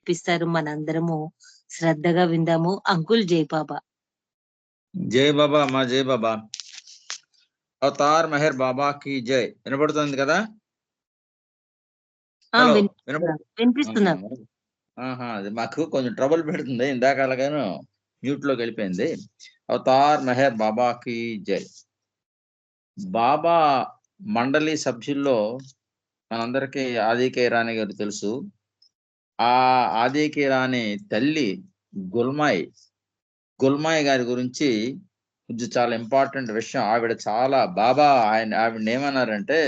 వినిపిస్తారు. మనందరము శ్రద్ధగా విందాము. అంకుల్ జై బాబా. జై బాబా మా జై బాబా. అవతార్ మెహర్ బాబాకి జై. వినపడుతుంది కదా? హలో, వినిపిస్తున్నారు. అది మాకు కొంచెం ట్రబుల్ పెడుతుంది, ఇందాక అలాగాను మ్యూట్ లోకి వెళ్ళిపోయింది. అవతార్ మెహర్ బాబాకి జై. బాబా మండలి సభ్యుల్లో మనందరికీ ఆదికే రాణి గారు తెలుసు. ఆ ఆదికే రాణి తల్లి గుల్మాయి గారి గురించి కొంచెం చాలా ఇంపార్టెంట్ విషయం. ఆవిడ చాలా ఆవిడ ఏమన్నారంటే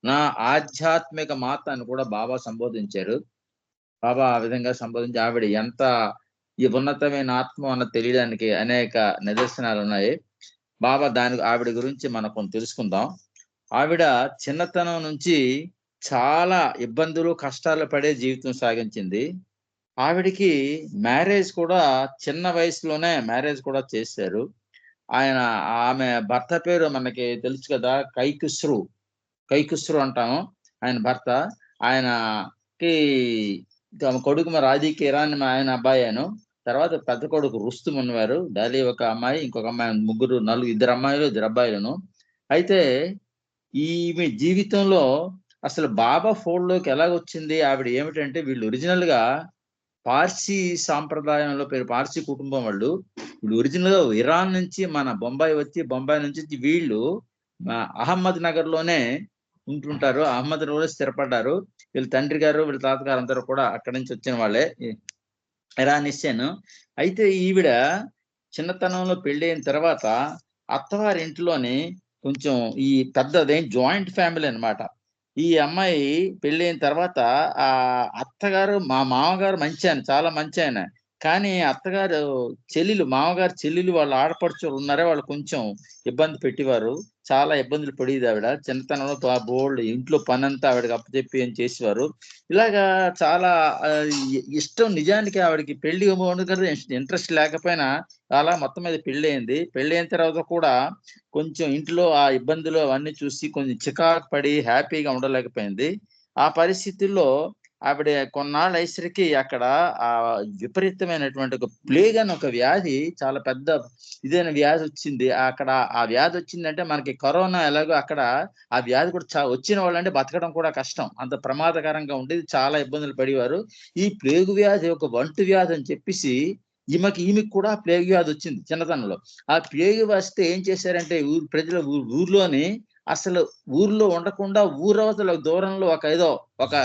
నా ఆధ్యాత్మిక మాత అని కూడా బాబా సంబోధించారు. బాబా ఆ విధంగా సంబోధించి ఆవిడ ఎంత ఈ ఉన్నతమైన ఆత్మ అన్న తెలియడానికి అనేక నిదర్శనాలు ఉన్నాయి. బాబా ఆవిడ గురించి మనం కొంచెం తెలుసుకుందాం. ఆవిడ చిన్నతనం నుంచి చాలా ఇబ్బందులు కష్టాలు పడే జీవితం సాగించింది. ఆవిడికి మ్యారేజ్ కూడా చిన్న వయసులోనే మ్యారేజ్ కూడా చేశారు. ఆమె భర్త పేరు మనకి తెలుసు కదా, కైకుస్రు అంటాము ఆయన భర్త. ఆయనకి కొడుకు మరి ఆదికే ఇరాన్ ఆయన అబ్బాయిను. తర్వాత పెద్ద కొడుకు రుస్తుం ఉన్నవారు, డాలీ ఒక అమ్మాయి, ఇంకొక అమ్మాయి, ఇద్దరు అమ్మాయిలు ఇద్దరు అబ్బాయిలను. అయితే ఈమె జీవితంలో అసలు బాబా ఫోల్డ్లోకి ఎలాగొచ్చింది ఆవిడ ఏమిటంటే, వీళ్ళు ఒరిజినల్ గా పార్సీ సాంప్రదాయంలో పార్సీ కుటుంబం వాళ్ళు. వీళ్ళు ఒరిజినల్ గా ఇరాన్ నుంచి మన బొంబాయి నుంచి వీళ్ళు అహ్మద్ నగర్ లోనే ఉంటుంటారు. అహ్మద్ నగర్ స్థిరపడ్డారు. వీళ్ళ తండ్రి గారు వీళ్ళ తాతగారు అందరూ కూడా అక్కడి నుంచి వచ్చిన వాళ్ళే, ఇరానియన్. అయితే ఈవిడ చిన్నతనంలో పెళ్లి అయిన తర్వాత అత్తవారి ఇంట్లోని కొంచెం ఈ పెద్దదేం జాయింట్ ఫ్యామిలీ అన్నమాట. ఈ అమ్మాయి పెళ్లి అయిన తర్వాత ఆ అత్తగారు మా మామగారు మంచి ఆయన, చాలా మంచి ఆయన. కానీ అత్తగారు మామగారు చెల్లెలు వాళ్ళ ఆడపడుచులు ఉన్నారే, వాళ్ళు కొంచెం ఇబ్బంది పెట్టేవారు. చాలా ఇబ్బందులు పడేది ఆవిడ. చిన్నతనంలో బోల్డ్ ఇంట్లో పని అంతా ఆవిడకి అప్పచెప్పి ఏం చేసేవారు. ఇలాగా చాలా ఇష్టం. నిజానికి ఆవిడకి పెళ్లి ఇంట్రెస్ట్ లేకపోయినా అలా మొత్తం మీద పెళ్లి అయింది. పెళ్లి అయిన తర్వాత కూడా కొంచెం ఇంట్లో ఆ ఇబ్బందులు అవన్నీ చూసి కొంచెం చికాకు పడి హ్యాపీగా ఉండలేకపోయింది. ఆ పరిస్థితుల్లో ఆవిడ కొన్నాళ్ళు అయ్యేసరికి అక్కడ ఆ విపరీతమైనటువంటి ఒక ప్లేగ్ అని ఒక వ్యాధి, చాలా పెద్ద ఇదైన వ్యాధి వచ్చింది. అక్కడ ఆ వ్యాధి వచ్చిందంటే మనకి కరోనా ఎలాగో అక్కడ ఆ వ్యాధి కూడా వచ్చిన వాళ్ళంటే బతకడం కూడా కష్టం, అంత ప్రమాదకరంగా ఉండేది. చాలా ఇబ్బందులు పడేవారు. ఈ ప్లేగు వ్యాధి ఒక వంటు వ్యాధి అని చెప్పేసి ఈమెకి కూడా ప్లేగు వ్యాధి వచ్చింది చిన్నతనంలో. ఆ ప్లేగు వస్తే ఏం చేశారంటే ప్రజలు ఊర్లోని అసలు ఊర్లో ఉండకుండా ఊరవతల దూరంలో ఒక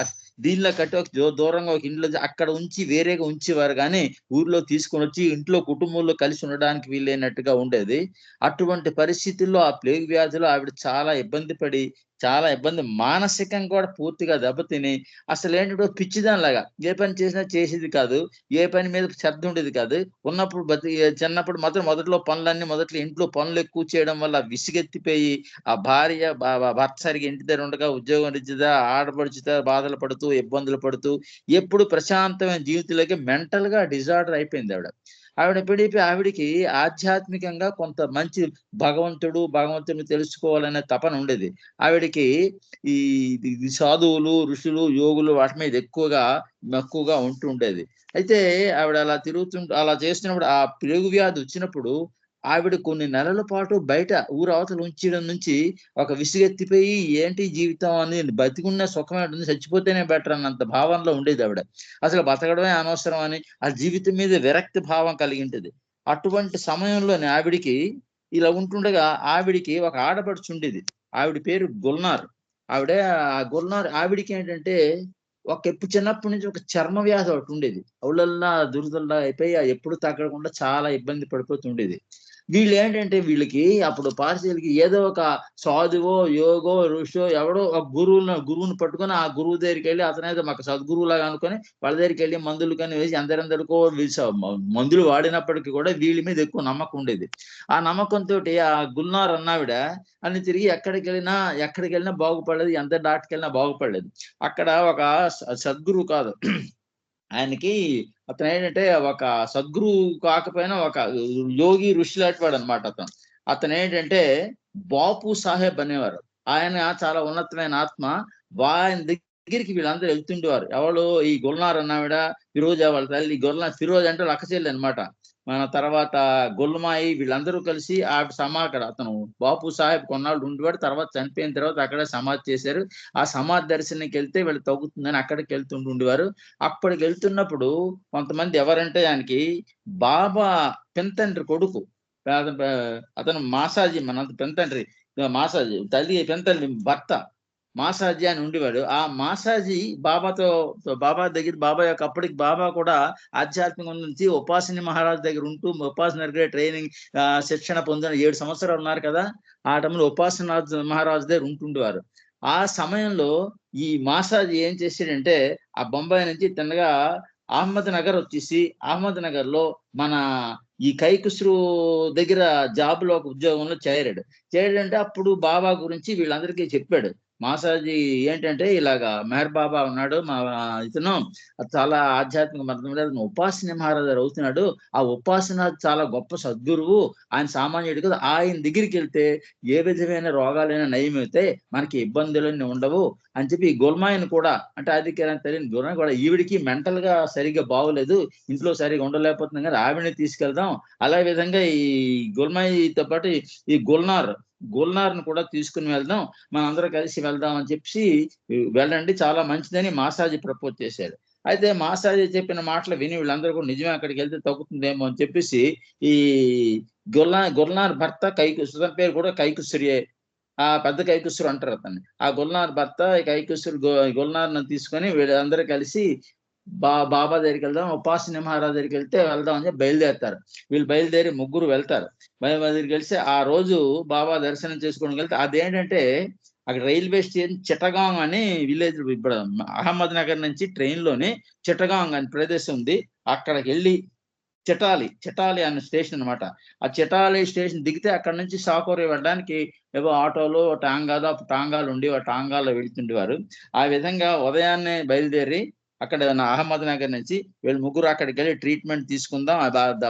దీనిలో కట్టి ఒక దూరంగా ఒక ఇంట్లో అక్కడ ఉంచి వేరేగా ఉంచేవారు, కానీ ఊర్లో తీసుకొని వచ్చి ఇంట్లో కుటుంబంలో కలిసి ఉండడానికి వీలైనట్టుగా ఉండేది. అటువంటి పరిస్థితుల్లో ఆ ప్లేగ్ వ్యాధిలో ఆవిడ చాలా ఇబ్బంది మానసికంగా కూడా పూర్తిగా దెబ్బతిని అసలు ఏంటంటే పిచ్చిదానిలాగా ఏ పని చేసినా చేసేది కాదు, ఏ పని మీద శ్రద్ధ ఉండేది కాదు. చిన్నప్పుడు మాత్రం మొదట్లో ఇంట్లో పనులు ఎక్కువ చేయడం వల్ల విసిగెత్తిపోయి ఆ భర్త సరిగా ఇంటి దగ్గర ఉండగా ఉద్యోగం రీత్యా ఆడపడుచుతా బాధలు పడుతూ ఇబ్బందులు పడుతూ ఎప్పుడు ప్రశాంతమైన జీవితంలోకి మెంటల్ గా డిజార్డర్ అయిపోయింది ఆవిడికి ఆధ్యాత్మికంగా కొంత మంచి భగవంతుని తెలుసుకోవాలనే తపన ఉండేది ఆవిడికి. ఈ సాధువులు ఋషులు యోగులు వాటి మీద ఎక్కువగా ఉంటుండేది. అయితే ఆవిడ అలా చేస్తున్నప్పుడు ఆ ప్లేగు వ్యాధి వచ్చినప్పుడు ఆవిడ కొన్ని నెలల పాటు బయట ఊరవతలు ఉంచడం నుంచి ఒక విసుగెత్తిపోయి ఏంటి జీవితం అని, బతికున్న సుఖమే ఉంటుంది, చచ్చిపోతేనే బెటర్ అన్నంత భావనలో ఉండేది ఆవిడ. అసలు బతకడమే అనవసరం అని ఆ జీవితం మీద విరక్తి భావం కలిగింటది. అటువంటి సమయంలోనే ఆవిడికి ఇలా ఉంటుండగా ఆవిడికి ఒక ఆడపడుచు ఉండేది. ఆవిడ పేరు గుల్నార్. ఆవిడికి ఏంటంటే చిన్నప్పటి నుంచి ఒక చర్మ వ్యాధి ఒకటి ఉండేది. అవులల్లా దురదల్లా అయిపోయి ఎప్పుడు తగ్గకుండా చాలా ఇబ్బంది పడిపోతుండేది. వీళ్ళు ఏంటంటే వీళ్ళకి అప్పుడు పార్సీలకి ఏదో ఒక సాధువో యోగో ఋషో ఎవడో ఒక గురువుని పట్టుకొని ఆ గురువు దగ్గరికి వెళ్ళి అతనైతే మాకు సద్గురువు లాగా అనుకొని వాళ్ళ దగ్గరికి వెళ్ళి మందులు కానీ వేసి అందరికో మందులు వాడినప్పటికీ కూడా వీళ్ళ మీద ఎక్కువ నమ్మకం ఉండేది. ఆ నమ్మకంతో ఆ గుల్నార్ అన్నావిడ అని తిరిగి ఎక్కడికి వెళ్ళినా బాగుపడలేదు, ఎంత డాక్టర్కి వెళ్ళినా బాగుపడలేదు. అక్కడ ఒక సద్గురువు కాదు ఆయనకి, అతను ఏంటంటే ఒక సద్గురు కాకపోయినా ఒక యోగి ఋషి లాంటివాడు అనమాట. అతను ఏంటంటే బాపు సాహెబ్ అనేవారు. ఆయన చాలా ఉన్నతమైన ఆత్మ. ఆయన దగ్గరికి వీళ్ళందరూ వెళ్తుండేవారు. ఎవరు ఈ గుల్నార్ అన్నావిడ, ఫిరోజా వాళ్ళ తల్లి. ఫిరోజ్ అంటే వాళ్ళ అక్క చెల్లి అనమాట. మన తర్వాత గొల్లుమాయి వీళ్ళందరూ కలిసి అక్కడ అతను బాపు సాహెబ్ కొన్నాళ్ళు ఉండేవాడు. తర్వాత చనిపోయిన తర్వాత అక్కడే సమాధి చేశారు. ఆ సమాధి దర్శనానికి వెళ్తే వీళ్ళు తగ్గుతుందని అక్కడికి వెళ్తుండేవారు. అప్పటికి వెళ్తున్నప్పుడు కొంతమంది ఎవరంటే ఆయనకి బాబా పెంతండ్రి కొడుకు, అతను మాసాజీ, మన పెంతండ్రి మాసాజీ తల్లి పెంతల్లి భర్త మాసాజీ అని ఉండేవాడు. ఆ మాసాజీ బాబా దగ్గర, బాబా యొక్క అప్పటికి బాబా కూడా ఆధ్యాత్మికం నుంచి ఉపాసని మహారాజ్ దగ్గర ఉంటూ ఉపాసన ట్రైనింగ్ శిక్షణ పొందిన 7 సంవత్సరాలు ఉన్నారు కదా. ఆ టైంలో ఉపాసన మహారాజ్ దగ్గర ఉంటుండేవారు. ఆ సమయంలో ఈ మాసాజీ ఏం చేశాడంటే ఆ బొంబాయి నుంచి తిన్నగా అహ్మద్ నగర్ వచ్చేసి, అహ్మద్ నగర్ లో మన ఈ కైకుస్రు దగ్గర జాబ్ లో ఒక ఉద్యోగంలో చేరాడంటే అప్పుడు బాబా గురించి వీళ్ళందరికీ చెప్పాడు. మాసాజీ ఏంటంటే ఇలాగా మెహర్ బాబా ఉన్నాడు, మా ఇతను చాలా ఆధ్యాత్మిక మతం ఉపాసన మహారాజు అవుతున్నాడు. ఆ ఉపాసన చాలా గొప్ప సద్గురువు, ఆయన సామాన్యుడు కదా. ఆయన దగ్గరికి వెళ్తే ఏ విధమైన రోగాలైనా నయమవుతాయి, మనకి ఇబ్బందులన్నీ ఉండవు అని చెప్పి, ఈ గుల్మాయిని కూడా అంటే ఆదిత్యనారాయణ తెలియని గుల్మాయి కూడా ఈవిడికి మెంటల్ గా సరిగ్గా బాగోలేదు, ఇంట్లో సరిగా ఉండలేకపోతుంది కదా, ఆవిడని తీసుకెళ్దాం. అలా విధంగా ఈ గుల్మాయితో పాటు ఈ గుల్నార్ను కూడా తీసుకుని వెళ్దాం, మనందరం కలిసి వెళ్దాం అని చెప్పి వెళ్ళండి చాలా మంచిదని మాసాజీ ప్రపోజ్ చేశాడు. అయితే మాసాజీ చెప్పిన మాటలు విని వీళ్ళందరూ కూడా నిజమే అక్కడికి వెళ్తే తగ్గుతుందేమో అని చెప్పేసి ఈ గుల్నార్ భర్త కైకుస్రు, అతని పేరు కూడా కైకుస్రియే, ఆ పెద్ద కైకుస్రు అంటారు అతన్ని. ఆ గుల్నార్ భర్త కైకుస్రు గుల్నార్ను తీసుకొని వీళ్ళందరూ కలిసి బాబా దగ్గరికి వెళ్దాం, ఉపాసని మహారాజ్ దగ్గరికి వెళ్దాం అని చెప్పి బయలుదేరుతారు. వీళ్ళు బయలుదేరి ముగ్గురు వెళ్తారు. బాబా దగ్గరికి కలిసి ఆ రోజు బాబా దర్శనం చేసుకోవడానికి వెళ్తే అదేంటంటే అక్కడ రైల్వే స్టేషన్ చిట్టగాంగ్ అని విలేజ్, ఇప్పుడు అహ్మద్ నగర్ నుంచి ట్రైన్ లోనే చిట్టగాంగ్ అని ప్రదేశం ఉంది. అక్కడికి వెళ్ళి చిటాలి అనే స్టేషన్ అనమాట. ఆ చిటాలి స్టేషన్ దిగితే అక్కడ నుంచి సాకోరి వెళ్ళడానికి ఏవో ఆటోలు టాంగాలు ఉండి ఆ టాంగాల్లో వెళ్తుండేవారు. ఆ విధంగా ఉదయాన్నే బయలుదేరి అక్కడ అహ్మద్ నగర్ నుంచి వీళ్ళు ముగ్గురు అక్కడికి వెళ్ళి ట్రీట్మెంట్ తీసుకుందాం,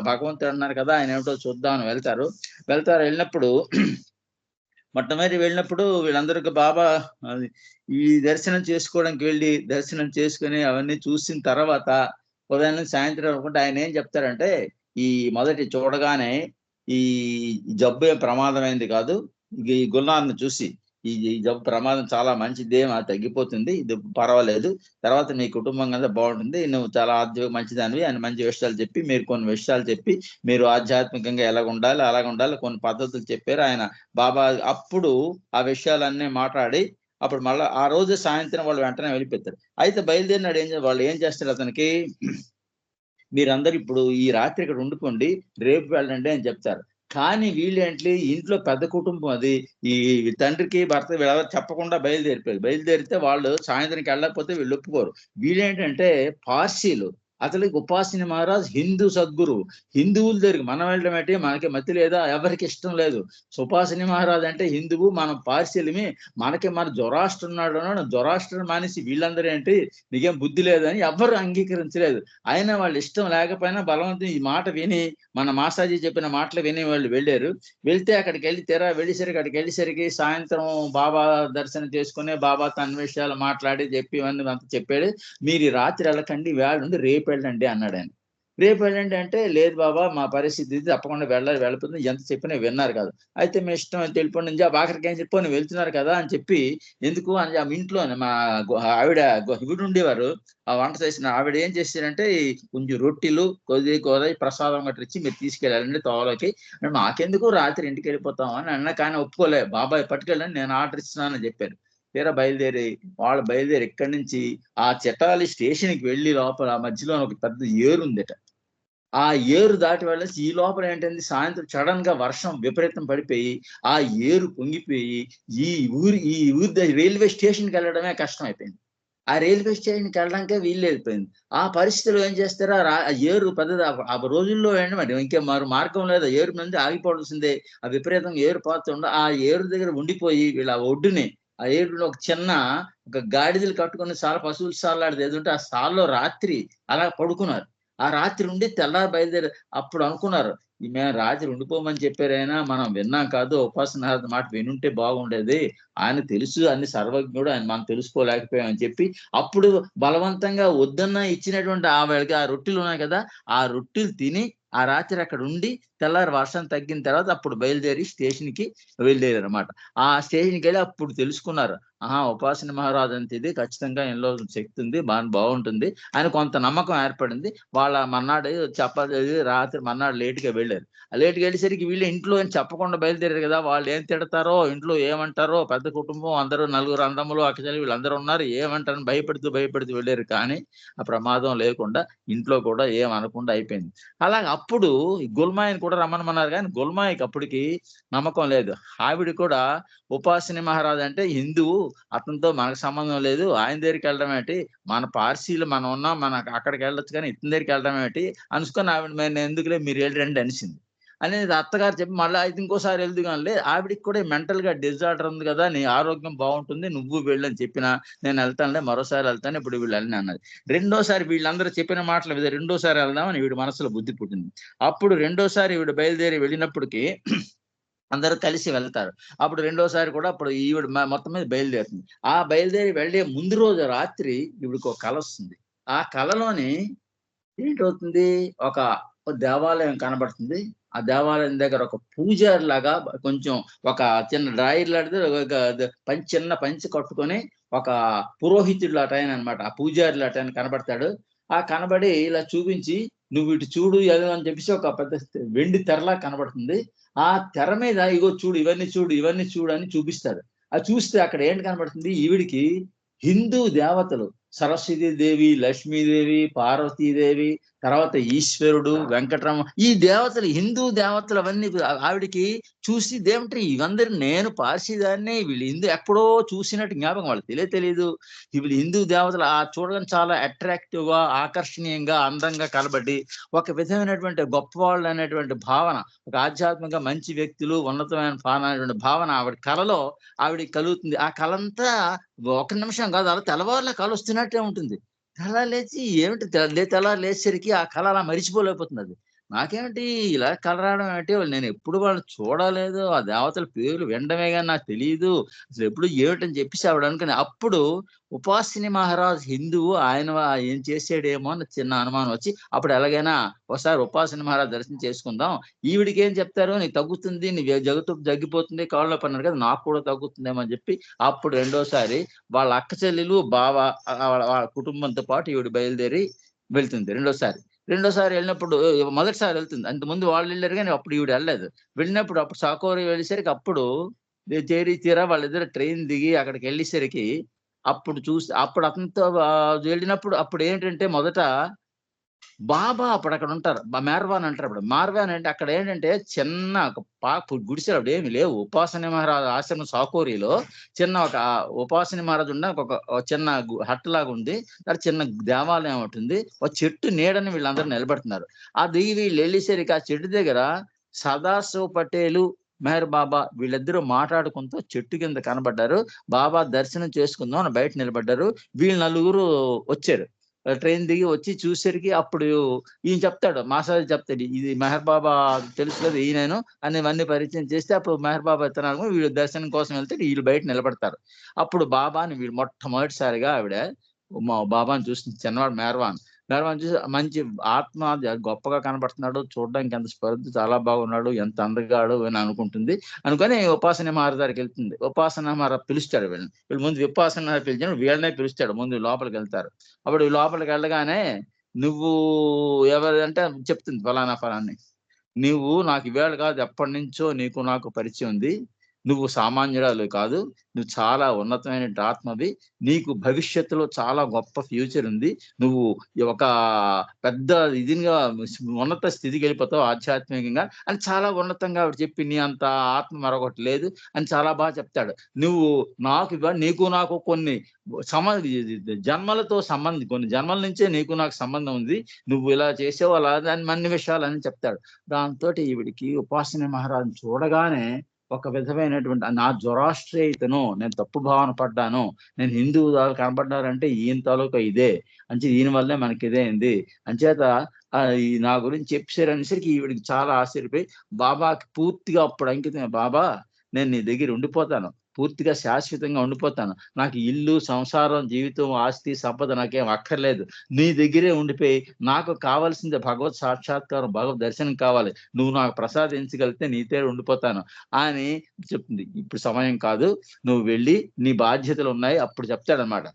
భగవంతుడు అన్నారు కదా, ఆయన ఏమిటో చూద్దాం అని వెళ్తారు. వెళ్ళినప్పుడు మొట్టమొదటి వెళ్ళినప్పుడు వీళ్ళందరికీ బాబా ఈ దర్శనం చేసుకోవడానికి వెళ్ళి దర్శనం చేసుకుని అవన్నీ చూసిన తర్వాత ఉదయం నుంచి సాయంత్రం అనుకుంటే ఆయన ఏం చెప్తారంటే, ఈ మొదటి చూడగానే ఈ జబ్బు ఏం ప్రమాదమైంది కాదు, ఈ గుల్నార్ను చూసి ఈ జబ్బు ప్రమాదం చాలా మంచిదే, తగ్గిపోతుంది, ఇది పర్వాలేదు, తర్వాత నీ కుటుంబం కదా బాగుంటుంది, నువ్వు చాలా మంచిదానివి అని మంచి విషయాలు చెప్పి, మీరు కొన్ని విషయాలు చెప్పి, మీరు ఆధ్యాత్మికంగా అలాగ ఉండాలి కొన్ని పద్ధతులు చెప్పారు ఆయన బాబా. అప్పుడు ఆ విషయాలన్నీ మాట్లాడి అప్పుడు మళ్ళీ ఆ రోజు సాయంత్రం వాళ్ళు వెంటనే వెళ్ళిపోతారు. అయితే బయలుదేరినాడు వాళ్ళు ఏం చేస్తారు, అతనికి మీరందరూ ఇప్పుడు ఈ రాత్రి ఇక్కడ ఉండుకోండి, రేపు వెళ్ళండి అని చెప్తారు. కానీ వీళ్ళేంటి, ఇంట్లో పెద్ద కుటుంబం అది, ఈ తండ్రికి భర్త వీళ్ళెవరు చెప్పకుండా బయలుదేరితే వాళ్ళు సాయంత్రంకి వెళ్ళకపోతే వీళ్ళు ఒప్పుకోరు. వీళ్ళేంటంటే పార్సీలు, అతనికి ఉపాసని మహారాజ్ హిందూ సద్గురు, హిందువుల దగ్గరికి మనం వెళ్ళడం ఏంటి, మనకి మతి లేదా, ఎవరికి ఇష్టం లేదు. సుపాసిని మహారాజ్ అంటే హిందువు, మనం పార్సీలమి, మన జొరాష్ట్ర ఉన్నాడు, జొరాష్ట్ర మానేసి వీళ్ళందరూ ఏంటి, నీకేం బుద్ధి లేదని ఎవ్వరు అంగీకరించలేదు. అయినా వాళ్ళు ఇష్టం లేకపోయినా బలవంతం ఈ మాట విని, మన మాసాజీ చెప్పిన మాటలు విని వాళ్ళు వెళ్ళారు. వెళ్తే అక్కడికి వెళ్ళేసరికి సాయంత్రం బాబా దర్శనం చేసుకుని బాబాతో అన్ని విషయాలు మాట్లాడి చెప్పి ఇవన్నీ అంతా చెప్పాడు. మీరు ఈ రాత్రి వెళ్ళకండి, వేళ నుండి రేపు వెళ్ళండి అన్నాడు ఆయన. రేపు వెళ్ళండి అంటే, లేదు బాబా మా పరిస్థితి ఇది, తప్పకుండా వెళ్ళిపోతుంది, ఎంత చెప్పినా విన్నారు కదా. అయితే మీ ఇష్టం అని తెలిపండి నుంచి ఆఖరికి ఏం చెప్పి వెళ్తున్నారు కదా అని చెప్పి, ఎందుకు అని ఆ ఇంట్లోనే మా ఆవిడ ఇవిడు ఉండేవారు, ఆ వంట చేసిన ఆవిడ ఏం చేశారంటే కొంచెం రొట్టెలు కొద్ది ప్రసాదం గట్రా ఇచ్చి, మీరు తీసుకెళ్ళాలండి తోవలోకి, మాకెందుకు రాత్రి ఇంటికి వెళ్ళిపోతాం అని అన్నా. కానీ ఒప్పుకోలే, బాబాయ్ పట్టుకెళ్ళండి, నేను ఆర్డర్ ఇస్తున్నానని చెప్పారు. తీరా బయలుదేరి ఇక్కడి నుంచి ఆ చిటాలి స్టేషన్కి వెళ్ళి లోపల మధ్యలో ఒక పెద్ద ఏరు ఉందట. ఆ ఏరు దాటి వెళ్ళేసి ఈ లోపల ఏంటంటే సాయంత్రం సడన్ గా వర్షం విపరీతం పడిపోయి ఆ ఏరు పొంగిపోయి ఈ ఊరి రైల్వే స్టేషన్కి వెళ్ళడమే కష్టం అయిపోయింది. ఆ రైల్వే స్టేషన్కి వెళ్ళడానికే వీలు వెళ్ళిపోయింది. ఆ పరిస్థితిలో ఏం చేస్తారో ఏరు పెద్దది, ఆ రోజుల్లో ఏంటి మరి ఇంకే మార్గం లేదు, ఏరు మీద ఆగిపోవాల్సిందే. ఆ విపరీతంగా ఏరు పోతుండ ఆ ఏరు దగ్గర ఉండిపోయి వీళ్ళ ఒడ్డుని, ఆ ఏరులో ఒక గాడిదలు కట్టుకుని పశువులు సాలాడేది ఏదంటే ఆ సాల్లో రాత్రి అలా పడుకున్నారు. ఆ రాత్రి ఉండి తెల్లారి బయలుదేరి అప్పుడు అనుకున్నారు, మేము రాత్రి ఉండిపోమని చెప్పారైనా మనం విన్నాం కాదు, ఉపాసన మాట వినుంటే బాగుండేది. ఆయన తెలుసు, అన్ని సర్వజ్ఞుడు, ఆయన మనం తెలుసుకోలేకపోయాం అని చెప్పి, అప్పుడు బలవంతంగా వద్దన్నా ఇచ్చినటువంటి ఆవిడకి ఆ రొట్టెలు ఉన్నాయి కదా, ఆ రొట్టెలు తిని ఆ రాత్రి అక్కడ ఉండి తెల్లారి వర్షం తగ్గిన తర్వాత అప్పుడు బయలుదేరి స్టేషన్‌కి బయలుదేరారన్నమాట. ఆ స్టేషన్‌కెళ్ళి అప్పుడు తెలుసుకున్నారు. ఆహా! ఉపాసన మహారాజు అంటే ఇది ఖచ్చితంగా ఈయనలో శక్తి ఉంది. బావుంటుంది అని కొంత నమ్మకం ఏర్పడింది. వాళ్ళ మర్నాడు రాత్రి మర్నాడు లేట్‌గా వెళ్లారు. లేట్‌గా వెళ్ళేసరికి వీళ్ళు ఇంట్లో ఏం చెప్పకుండా బయలుదేరారు కదా! వాళ్ళు ఏం తిడతారో, ఇంట్లో ఏమంటారో, పెద్ద కుటుంబం అందరూ నలుగురు అన్నదమ్ములు, అక్కచెల్లెలు వీళ్ళందరూ ఉన్నారు. ఏమంటారని భయపడుతూ వెళ్లారు. కానీ ఆ ప్రమాదం లేకుండా ఇంట్లో కూడా ఏం అనకుండా అయిపోయింది. అలాగ అప్పుడు గుల్మాయిని కూడా రమ్మనమన్నారు గానీ, గుల్మాయికి అప్పటికి నమ్మకం లేదు. ఆవిడ కూడా ఉపాసిని మహారాజ్ అంటే హిందువు. అతనితో మనకు సంబంధం లేదు. ఆయన దగ్గరికెళ్ళడం ఏంటి? మన పార్సీలు మనం ఉన్నాం. మనకు అక్కడికెళ్ళొచ్చు కానీ ఇతని దగ్గరికెళ్ళడం ఏమిటి? అనుసుకొని ఆవిడ నేనెందుకులే మీరు ఎళ్ళిరండి అనేసింది. అనేది అత్తగారు చెప్పి మళ్ళా అయితే ఇంకోసారి ఎళ్దుగానిలే. ఆవిడకి కూడా మెంటల్‌గా డిజార్డర్ ఉంది గదా! నీ ఆరోగ్యం బావుంటుంది. నువ్వు వెళ్ళని చెప్పినా నేనెళ్తానులే మరోసారి ఎళ్తాను. ఇప్పుడు వీళ్ళెళ్ళను అన్నది. రెండోసారి వీళ్ళందరూ చెప్పిన మాటల మీద రెండోసారి ఎళ్దామని ఈవిడ మనసులో బుద్ధి పుట్టింది. అప్పుడు రెండోసారి ఈవిడ బయలుదేరి వెళ్ళినప్పటికి అందరూ కలిసి వెళ్తారు. అప్పుడు రెండోసారి కూడా అప్పుడు ఈవిడ మొత్తం మీద బయలుదేరుతుంది. ఆ బయలుదేరి వెళ్ళే ముందు రోజు రాత్రి ఈవిడకో కలొస్తుంది. ఆ కలలోని ఏంటవుతుంది, ఒక దేవాలయం కనబడుతుంది. ఆ దేవాలయం దగ్గర ఒక పూజారిలాగా కొంచెం ఒక చిన్న డ్రాయర్ లాంటిది ఒక చిన్న పంచె కట్టుకొని ఒక పురోహితుడిలాటాయననమాట. ఆ పూజారిలాటాయన కనబడతాడు. కనబడి ఇలా చూపించి, "నువ్వు ఇటు చూడు" అది అని చెప్పేసి ఒక పెద్ద వెండి తెరలా కనబడుతుంది. ఆ తెర మీద ఇగో చూడు, ఇవన్నీ చూడు, ఇవన్నీ చూడు అని చూపిస్తాడు. అది చూస్తే అక్కడ ఏంటి కనబడుతుంది, ఈవిడికి హిందూ దేవతలు సరస్వతీ దేవి, లక్ష్మీదేవి, పార్వతీదేవి, తర్వాత ఈశ్వరుడు, వెంకటరమణ ఈ దేవతలు హిందూ దేవతలు అవన్నీ ఆవిడకి చూసి ఇదేమిటి ఇవందరూ నేను పార్సీదాన్ని వీళ్ళు హిందూ ఎప్పుడో చూసినట్టు జ్ఞాపకం వాళ్ళకి తెలీదు. వీళ్ళు హిందూ దేవతలు చూడడానికి చాలా అట్రాక్టివ్‌గా, ఆకర్షణీయంగా, అందంగా కనబడి ఒక విధమైనటువంటి గొప్పవాళ్ళు అనేటువంటి భావన, ఒక ఆధ్యాత్మిక మంచి వ్యక్తులు, ఉన్నతమైన అనేటువంటి భావన ఆవిడ కలలో ఆవిడకి కలుగుతుంది. ఆ కలంతా ఒక నిమిషం కాదు అలా తెల్లవారులా కలొస్తున్నట్టే ఉంటుంది. తెల్లారి లేచి ఏమిటి తెల్లారి లేచేసరికి ఆ కళ అలా మరిచిపోలేకపోతుందది. నాకేమిటి ఇలా కల రావడం ఏంటి? నేనెప్పుడు వాళ్ళని చూడలేదు. ఆ దేవతల పేర్లు వినడమే గాని నాకు తెలీదు. అసలెప్పుడు ఏమిటని చెప్పేసి ఆవిడ అనుకుని అప్పుడు ఉపాసిని మహారాజ్ హిందువు ఆయన ఏం చేసాడేమో అని చిన్న అనుమానం వచ్చి, అప్పుడు ఎలాగైనా ఒకసారి ఉపాసిని మహారాజ్ దర్శనం చేసుకుందాం. ఈవిడికేం చెప్తారు నీకు తగ్గుతుంది, నీ జగ్గిపోతుంది, కాళ్ళు నొప్పి అన్నారు కదా! నాకు కూడా తగ్గుతుందేమో అని చెప్పి అప్పుడు రెండోసారి వాళ్ళ అక్క చెల్లెలు, బావ వాళ్ళ వాళ్ళ కుటుంబంతో పాటు ఈవిడ బయలుదేరి వెళ్తుంది రెండోసారి. రెండోసారి ఎళ్ళినప్పుడు మొదటిసారి ఎళ్తుంది. అంతకుముందు వాళ్ళెళ్లారు గానీ అప్పుడు ఈవిడ ఎళ్ళలేదు. వెళ్ళినప్పుడు అప్పుడు సాకోరి వెళ్ళేసరికి అప్పుడు తీరా వాళ్ళిద్దరు ట్రైన్ దిగి అక్కడికెళ్ళేసరికి అప్పుడు చూసి అప్పుడు అతనితో వెళ్ళినప్పుడు అప్పుడేంటంటే మొదట బాబా అప్పుడక్కడుంటారు. మేర్వాన్ అంటారప్పుడు. మార్వాన్ అంటే అక్కడేంటంటే చిన్న ఒక గుడిసెలు అప్పుడేమి లేవు. ఉపాసని మహారాజు ఆశ్రమం సాకోరిలో చిన్న ఒక ఉపాసని మహారాజు ఉండడానికి ఒక చిన్న హట్ లాగుంది. చిన్న దేవాలయం ఒకటుంది. ఒక చెట్టు నీడని వీళ్ళందరూ నిలబడుతున్నారు. అది వీళ్ళెళ్ళేసరికి ఆ చెట్టు దగ్గర సదాశివ్ పటేలు, మెహర్ బాబా వీళ్ళిద్దరూ మాట్లాడుకుంటూ చెట్టు కింద కనబడ్డారు. బాబా దర్శనం చేసుకుందాం అని బయట నిలబడ్డారు. వీళ్ళు నలుగురు వచ్చారు. ట్రైన్ దిగి వచ్చి చూసేసరికి అప్పుడు ఈయన చెప్తాడు. మాసాజు చెప్తాడు. ఇది మెహర్ బాబా తెలుసు కదా! ఈయనేను అని ఇవన్నీ పరిచయం చేస్తే అప్పుడు మెహర్ బాబా ఇత్తనాలు వీళ్ళు దర్శనం కోసం వెళ్తే వీళ్ళు బయట నిలబడతారు. అప్పుడు బాబాని వీళ్ళు మొట్టమొదటిసారిగా ఆవిడ బాబాని చూసింది. చిన్నవాడు మెహర్వాన్. మెహర్వాన్ చూసి మంచి ఆత్మ గొప్పగా కనపడుతున్నాడు. చూడడానికి ఎంత చాలా బాగున్నాడు. ఎంత అందగాడు అని అనుకుంటుంది. అనుకోని ఉపాసన మహారాజ్ దగ్గరికెళ్తుంది. ఉపాసన మహారాజ్ పిలుస్తాడు వీళ్ళని. వీళ్ళు ముందు విపాసన పిలిచినప్పుడు వీళ్ళనే పిలుస్తాడు. ముందు లోపలికెళ్తారు. అప్పుడు లోపలికెళ్ళగానే "నువ్వు ఎవరు" అంటే చెప్తుంది ఫలానా ఫలాని. "నువ్వు నాకు ఇవాళ కాదు ఎప్పటినుంచో నీకు నాకు పరిచయం ఉంది. నువ్వు సామాన్యురాలివి కాదు. నువ్వు చాలా ఉన్నతమైనటువంటి ఆత్మవి. నీకు భవిష్యత్తులో చాలా గొప్ప ఫ్యూచర్ ఉంది. నువ్వు ఒక పెద్ద ఉన్నత స్థితికెళ్ళిపోతావు ఆధ్యాత్మికంగా" అని చాలా ఉన్నతంగా ఆవిడ చెప్పి, "నీ అంత ఆత్మ మరొకటి లేదు" అని చాలా బాగా చెప్తాడు. "నువ్వు నీకు నాకు కొన్ని జన్మలతో సంబంధం కొన్ని జన్మల నుంచే నీకు నాకు సంబంధం ఉంది. నువ్వు ఇలా చేసావు అలా అని అన్ని విషయాలన్నీ చెప్తాడు. దాంతోటి ఈవిడికి ఉపాసని మహారాజుని చూడగానే ఒక విధమైనటువంటి నా జొరాస్ట్రియయితను. నేను తప్పు భావన పడ్డాను. నేను హిందువులాగా కనపడ్డారంటే ఈయన తాలూకా ఇదే. ఈయన వల్లే మనకిదే అయింది. అంచేత నా గురించి చెప్పారు అనేసరికి ఈవిడికి చాలా ఆశ్చర్యపోయి బాబాకి పూర్తిగా అప్పుడు అంకితం. బాబా, నేను నీ దగ్గర ఉండిపోతాను. పూర్తిగా శాశ్వతంగా ఉండిపోతాను. నాకు ఇల్లు, సంసారం, జీవితం, ఆస్తి, సంపద నాకేం అక్కర్లేదు. నీ దగ్గరే ఉండిపోయి నాకు కావాల్సింది భగవత్ సాక్షాత్కారం, భగవద్ దర్శనం కావాలి. నువ్వు నాకు ప్రసాదించగలిగితే నీతో ఉండిపోతాను అని చెప్తుంది. ఇప్పుడు సమయం కాదు. నువ్వు వెళ్ళి నీ బాధ్యతలున్నాయి. అప్పుడు చెప్తాడనమాట.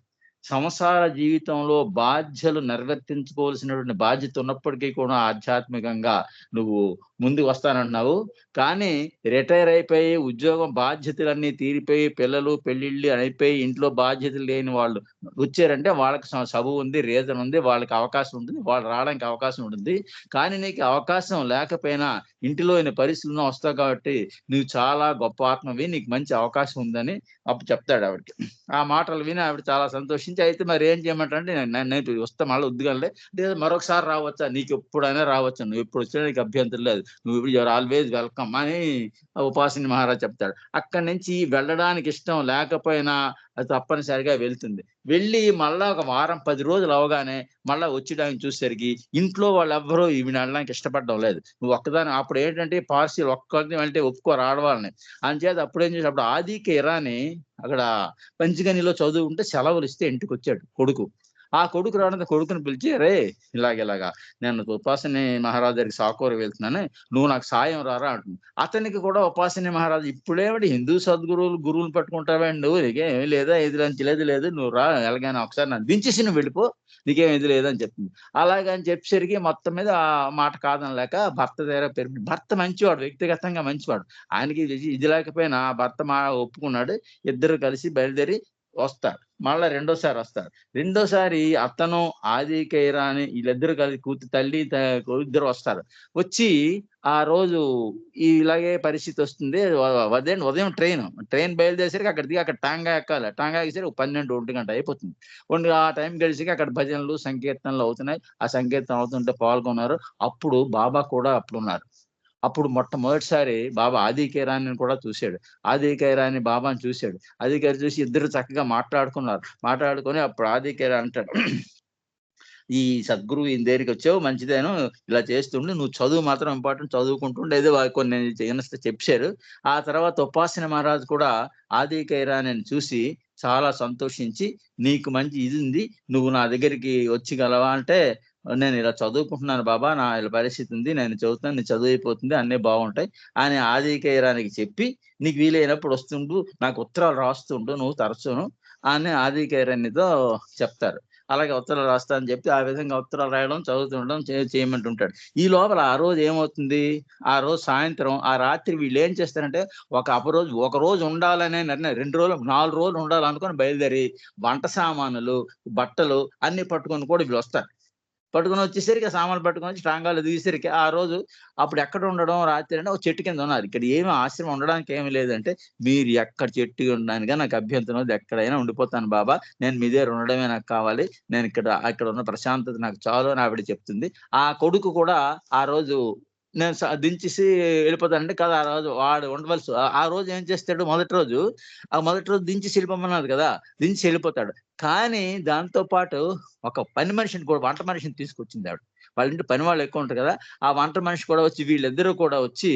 సంసార జీవితంలో బాధ్యతలు నిర్వర్తించుకోవాల్సినటువంటి బాధ్యత ఉన్నప్పటికీ కూడా ఆధ్యాత్మికంగా నువ్వు ముందుకు వస్తానంటున్నావు. కానీ రిటైర్ అయిపోయి ఉద్యోగం బాధ్యతలన్నీ తీరిపోయి పిల్లలు పెళ్ళిళ్ళు అయిపోయి ఇంట్లో బాధ్యతలు లేని వాళ్ళు వచ్చారంటే వాళ్ళకి చదువు ఉంది, రీజన్ ఉంది, వాళ్ళకి అవకాశం ఉంటుంది, వాళ్ళు రావడానికి అవకాశం ఉంటుంది. కానీ నీకు అవకాశం లేకపోయినా ఇంటిలో పరిస్థితుల్లో వస్తావు కాబట్టి నువ్వు చాలా గొప్ప ఆత్మవి, నీకు మంచి అవకాశం ఉందని అప్పుడు చెప్తాడు ఆవిడకి. ఆ మాటలు విని ఆవిడ చాలా సంతోషించి, అయితే మరి ఏం చేయమంటారంటే, నేను వస్తా మళ్ళీ వద్దుగానిలే, లేదా మరొకసారి రావచ్చా, నీకు ఎప్పుడైనా రావచ్చు, నువ్వు ఎప్పుడు వచ్చినా నీకు అభ్యంతరం లేదు, నువ్వు యూఆర్ ఆల్వేజ్ వెల్కమ్ అని ఉపాసిని మహారాజ్ చెప్తాడు. అక్కడి నుంచి వెళ్ళడానికి ఇష్టం లేకపోయినా అది తప్పనిసరిగా వెళ్తుంది. వెళ్ళి మళ్ళా ఒక వారం 10 రోజులు అవగానే మళ్ళా వచ్చేయడానికి చూసేసరికి ఇంట్లో వాళ్ళెవ్వరూ ఈవిడ వెళ్ళడానికి ఇష్టపడడం లేదు. నువ్వు ఒక్కదాని అప్పుడు ఏంటంటే పార్సిల్ ఒక్కరిని వెళ్తే ఒప్పుకోరు ఆడవాళ్ళని. అంచేత అప్పుడేం చేసాడు, అప్పుడు ఆదికే ఇరానీ అక్కడ పంచగనిలో చదువుకుంటే సెలవులు ఇస్తే ఇంటికొచ్చాడు కొడుకు. ఆ కొడుకు రావడంతో కొడుకుని పిలిచి, "అరే ఇలాగ నేను ఉపాసిని మహారాజు దగ్గరికి సాకోరు వెళ్తున్నాను. నువ్వు నాకు సాయం రారా" అంటుంది. అతనికి కూడా ఉపాసిని మహారాజు, "ఇప్పుడేమిటి హిందూ గురువులు పట్టుకుంటావేంటి నువ్వు? నీకేమి లేదా, లేదు. నువ్వు రా ఎలాగైనా ఒకసారి నన్ను దించేసి నువ్వు వెళ్ళిపో. నీకేం ఇది లేదని" చెప్తుంది. అలాగని చెప్పేసరికి మొత్తం మీద ఆ మాట కాదనలేక భర్త దగ్గర భర్త మంచివాడు, వ్యక్తిగతంగా మంచివాడు. ఆయనకి ఇది లేకపోయినా భర్త ఒప్పుకున్నాడు. ఇద్దరు కలిసి బయలుదేరి వస్తారు. మళ్ళా రెండోసారి వస్తారు. రెండోసారి అతను, ఆదికే ఇరానీ వీళ్ళిద్దరూ కలిసి తల్లి ఇద్దరు వస్తారు. వచ్చి ఆ రోజు ఇలాగే పరిస్థితి వస్తుంది. ఉదయం ట్రైన్ బయలుదేరేసరికి అక్కడ దిగి అక్కడ టాంగా ఎక్కాలి. టాంగా ఎక్కేసరికి 12, 1 గంట అయిపోతుంది. ఆ టైం గడిచికి అక్కడ భజనలు, సంకీర్తనలు అవుతున్నాయి. ఆ సంకీర్తన అవుతుంటే పాల్గొన్నారు. అప్పుడు బాబా కూడా అప్పుడున్నారు. అప్పుడు మొట్టమొదటిసారి బాబా ఆదికే ఇరానీని కూడా చూసాడు. ఆదికే ఇరానీ బాబాని చూసాడు. ఆదికే చూసి ఇద్దరు చక్కగా మాట్లాడుకున్నారు. మాట్లాడుకొని అప్పుడు ఆదికే ఇరానీ అంటాడు, "ఈ సద్గురువు ఈయన దగ్గరికొచ్చావు మంచిదేను. ఇలా చేస్తుండు. నువ్వు చదువు మాత్రం ఇంపార్టెంట్, చదువుకుంటుండు." ఏదో కొన్ని చెప్పారు. ఆ తర్వాత ఉపాసన మహారాజు కూడా ఆదికే ఇరానీని చూసి చాలా సంతోషించి, "నీకు మంచి ఇది ఉంది. నువ్వు నా దగ్గరికి వచ్చగలవా?" అంటే, "నేను ఇలా చదువుకుంటున్నాను బాబా. నా ఇలా పరిస్థితి ఉంది. నేను చదువుతున్నాను. నీ చదువు అయిపోతుంది. అన్నీ బాగుంటాయి" అని ఆదికే ఇరానీకి చెప్పి, "నీకు వీలైనప్పుడు వస్తుండు. నాకు ఉత్తరాలు రాస్తుండు నువ్వు తరచును" అని ఆదికే ఇరానీతో చెప్తారు. అలాగే ఉత్తరాలు రాస్తా అని చెప్పి, ఆ విధంగా ఉత్తరాలు రాయడం, చదువుతుండడం చేయమంటుంటాడు. ఈ లోపల ఆ రోజు ఏమవుతుంది, ఆ రోజు సాయంత్రం, ఆ రాత్రి వీళ్ళేం చేస్తారంటే, ఒక రోజు ఉండాలనే నిర్ణయం, 2 రోజులు, 4 రోజులు ఉండాలనుకుని బయలుదేరి వంట సామానులు, బట్టలు అన్నీ పట్టుకొని కూడా వీళ్ళొస్తారు. పట్టుకొని వచ్చేసరికి ఆ సామాన్లు పట్టుకొని వచ్చి టాంగాలో దిగేసరికి ఆ రోజు అప్పుడు ఎక్కడ ఉండడం రాత్రి అంటే ఒక చెట్టు కింద ఉన్నారు. ఇక్కడ ఏమి ఆశ్రమం ఉండడానికి ఏమి లేదంటే, "మీరు ఎక్కడ చెట్టు ఉండడానికా నాకు అభ్యంతరం లేదు. ఎక్కడైనా ఉండిపోతాను బాబా. నేను మీ దగ్గర ఉండడమే నాకు కావాలి. నేను అక్కడ ఉన్న ప్రశాంతత నాకు చాలు" అని ఆవిడ చెప్తుంది. ఆ కొడుకు కూడా ఆ రోజు నేను దించేసి వెళ్ళిపోతానంటే, కాదు, ఆ రోజు వాడు ఉండవలసి ఆ రోజు ఏం చేస్తాడు, మొదటి రోజు దించేసి వెళ్ళిపోమన్నారు కదా! దించేసి వెళ్ళిపోతాడు. కానీ దాంతో పాటు ఒక పని మనిషిని కూడా, వంట మనిషిని తీసుకొచ్చింది ఆవిడ. వాళ్ళ ఇంట్లో పని వాళ్ళు ఎక్కువ ఉంటారు కదా! ఆ వంట మనిషి కూడా వచ్చి, వీళ్ళిద్దరూ కూడా వచ్చి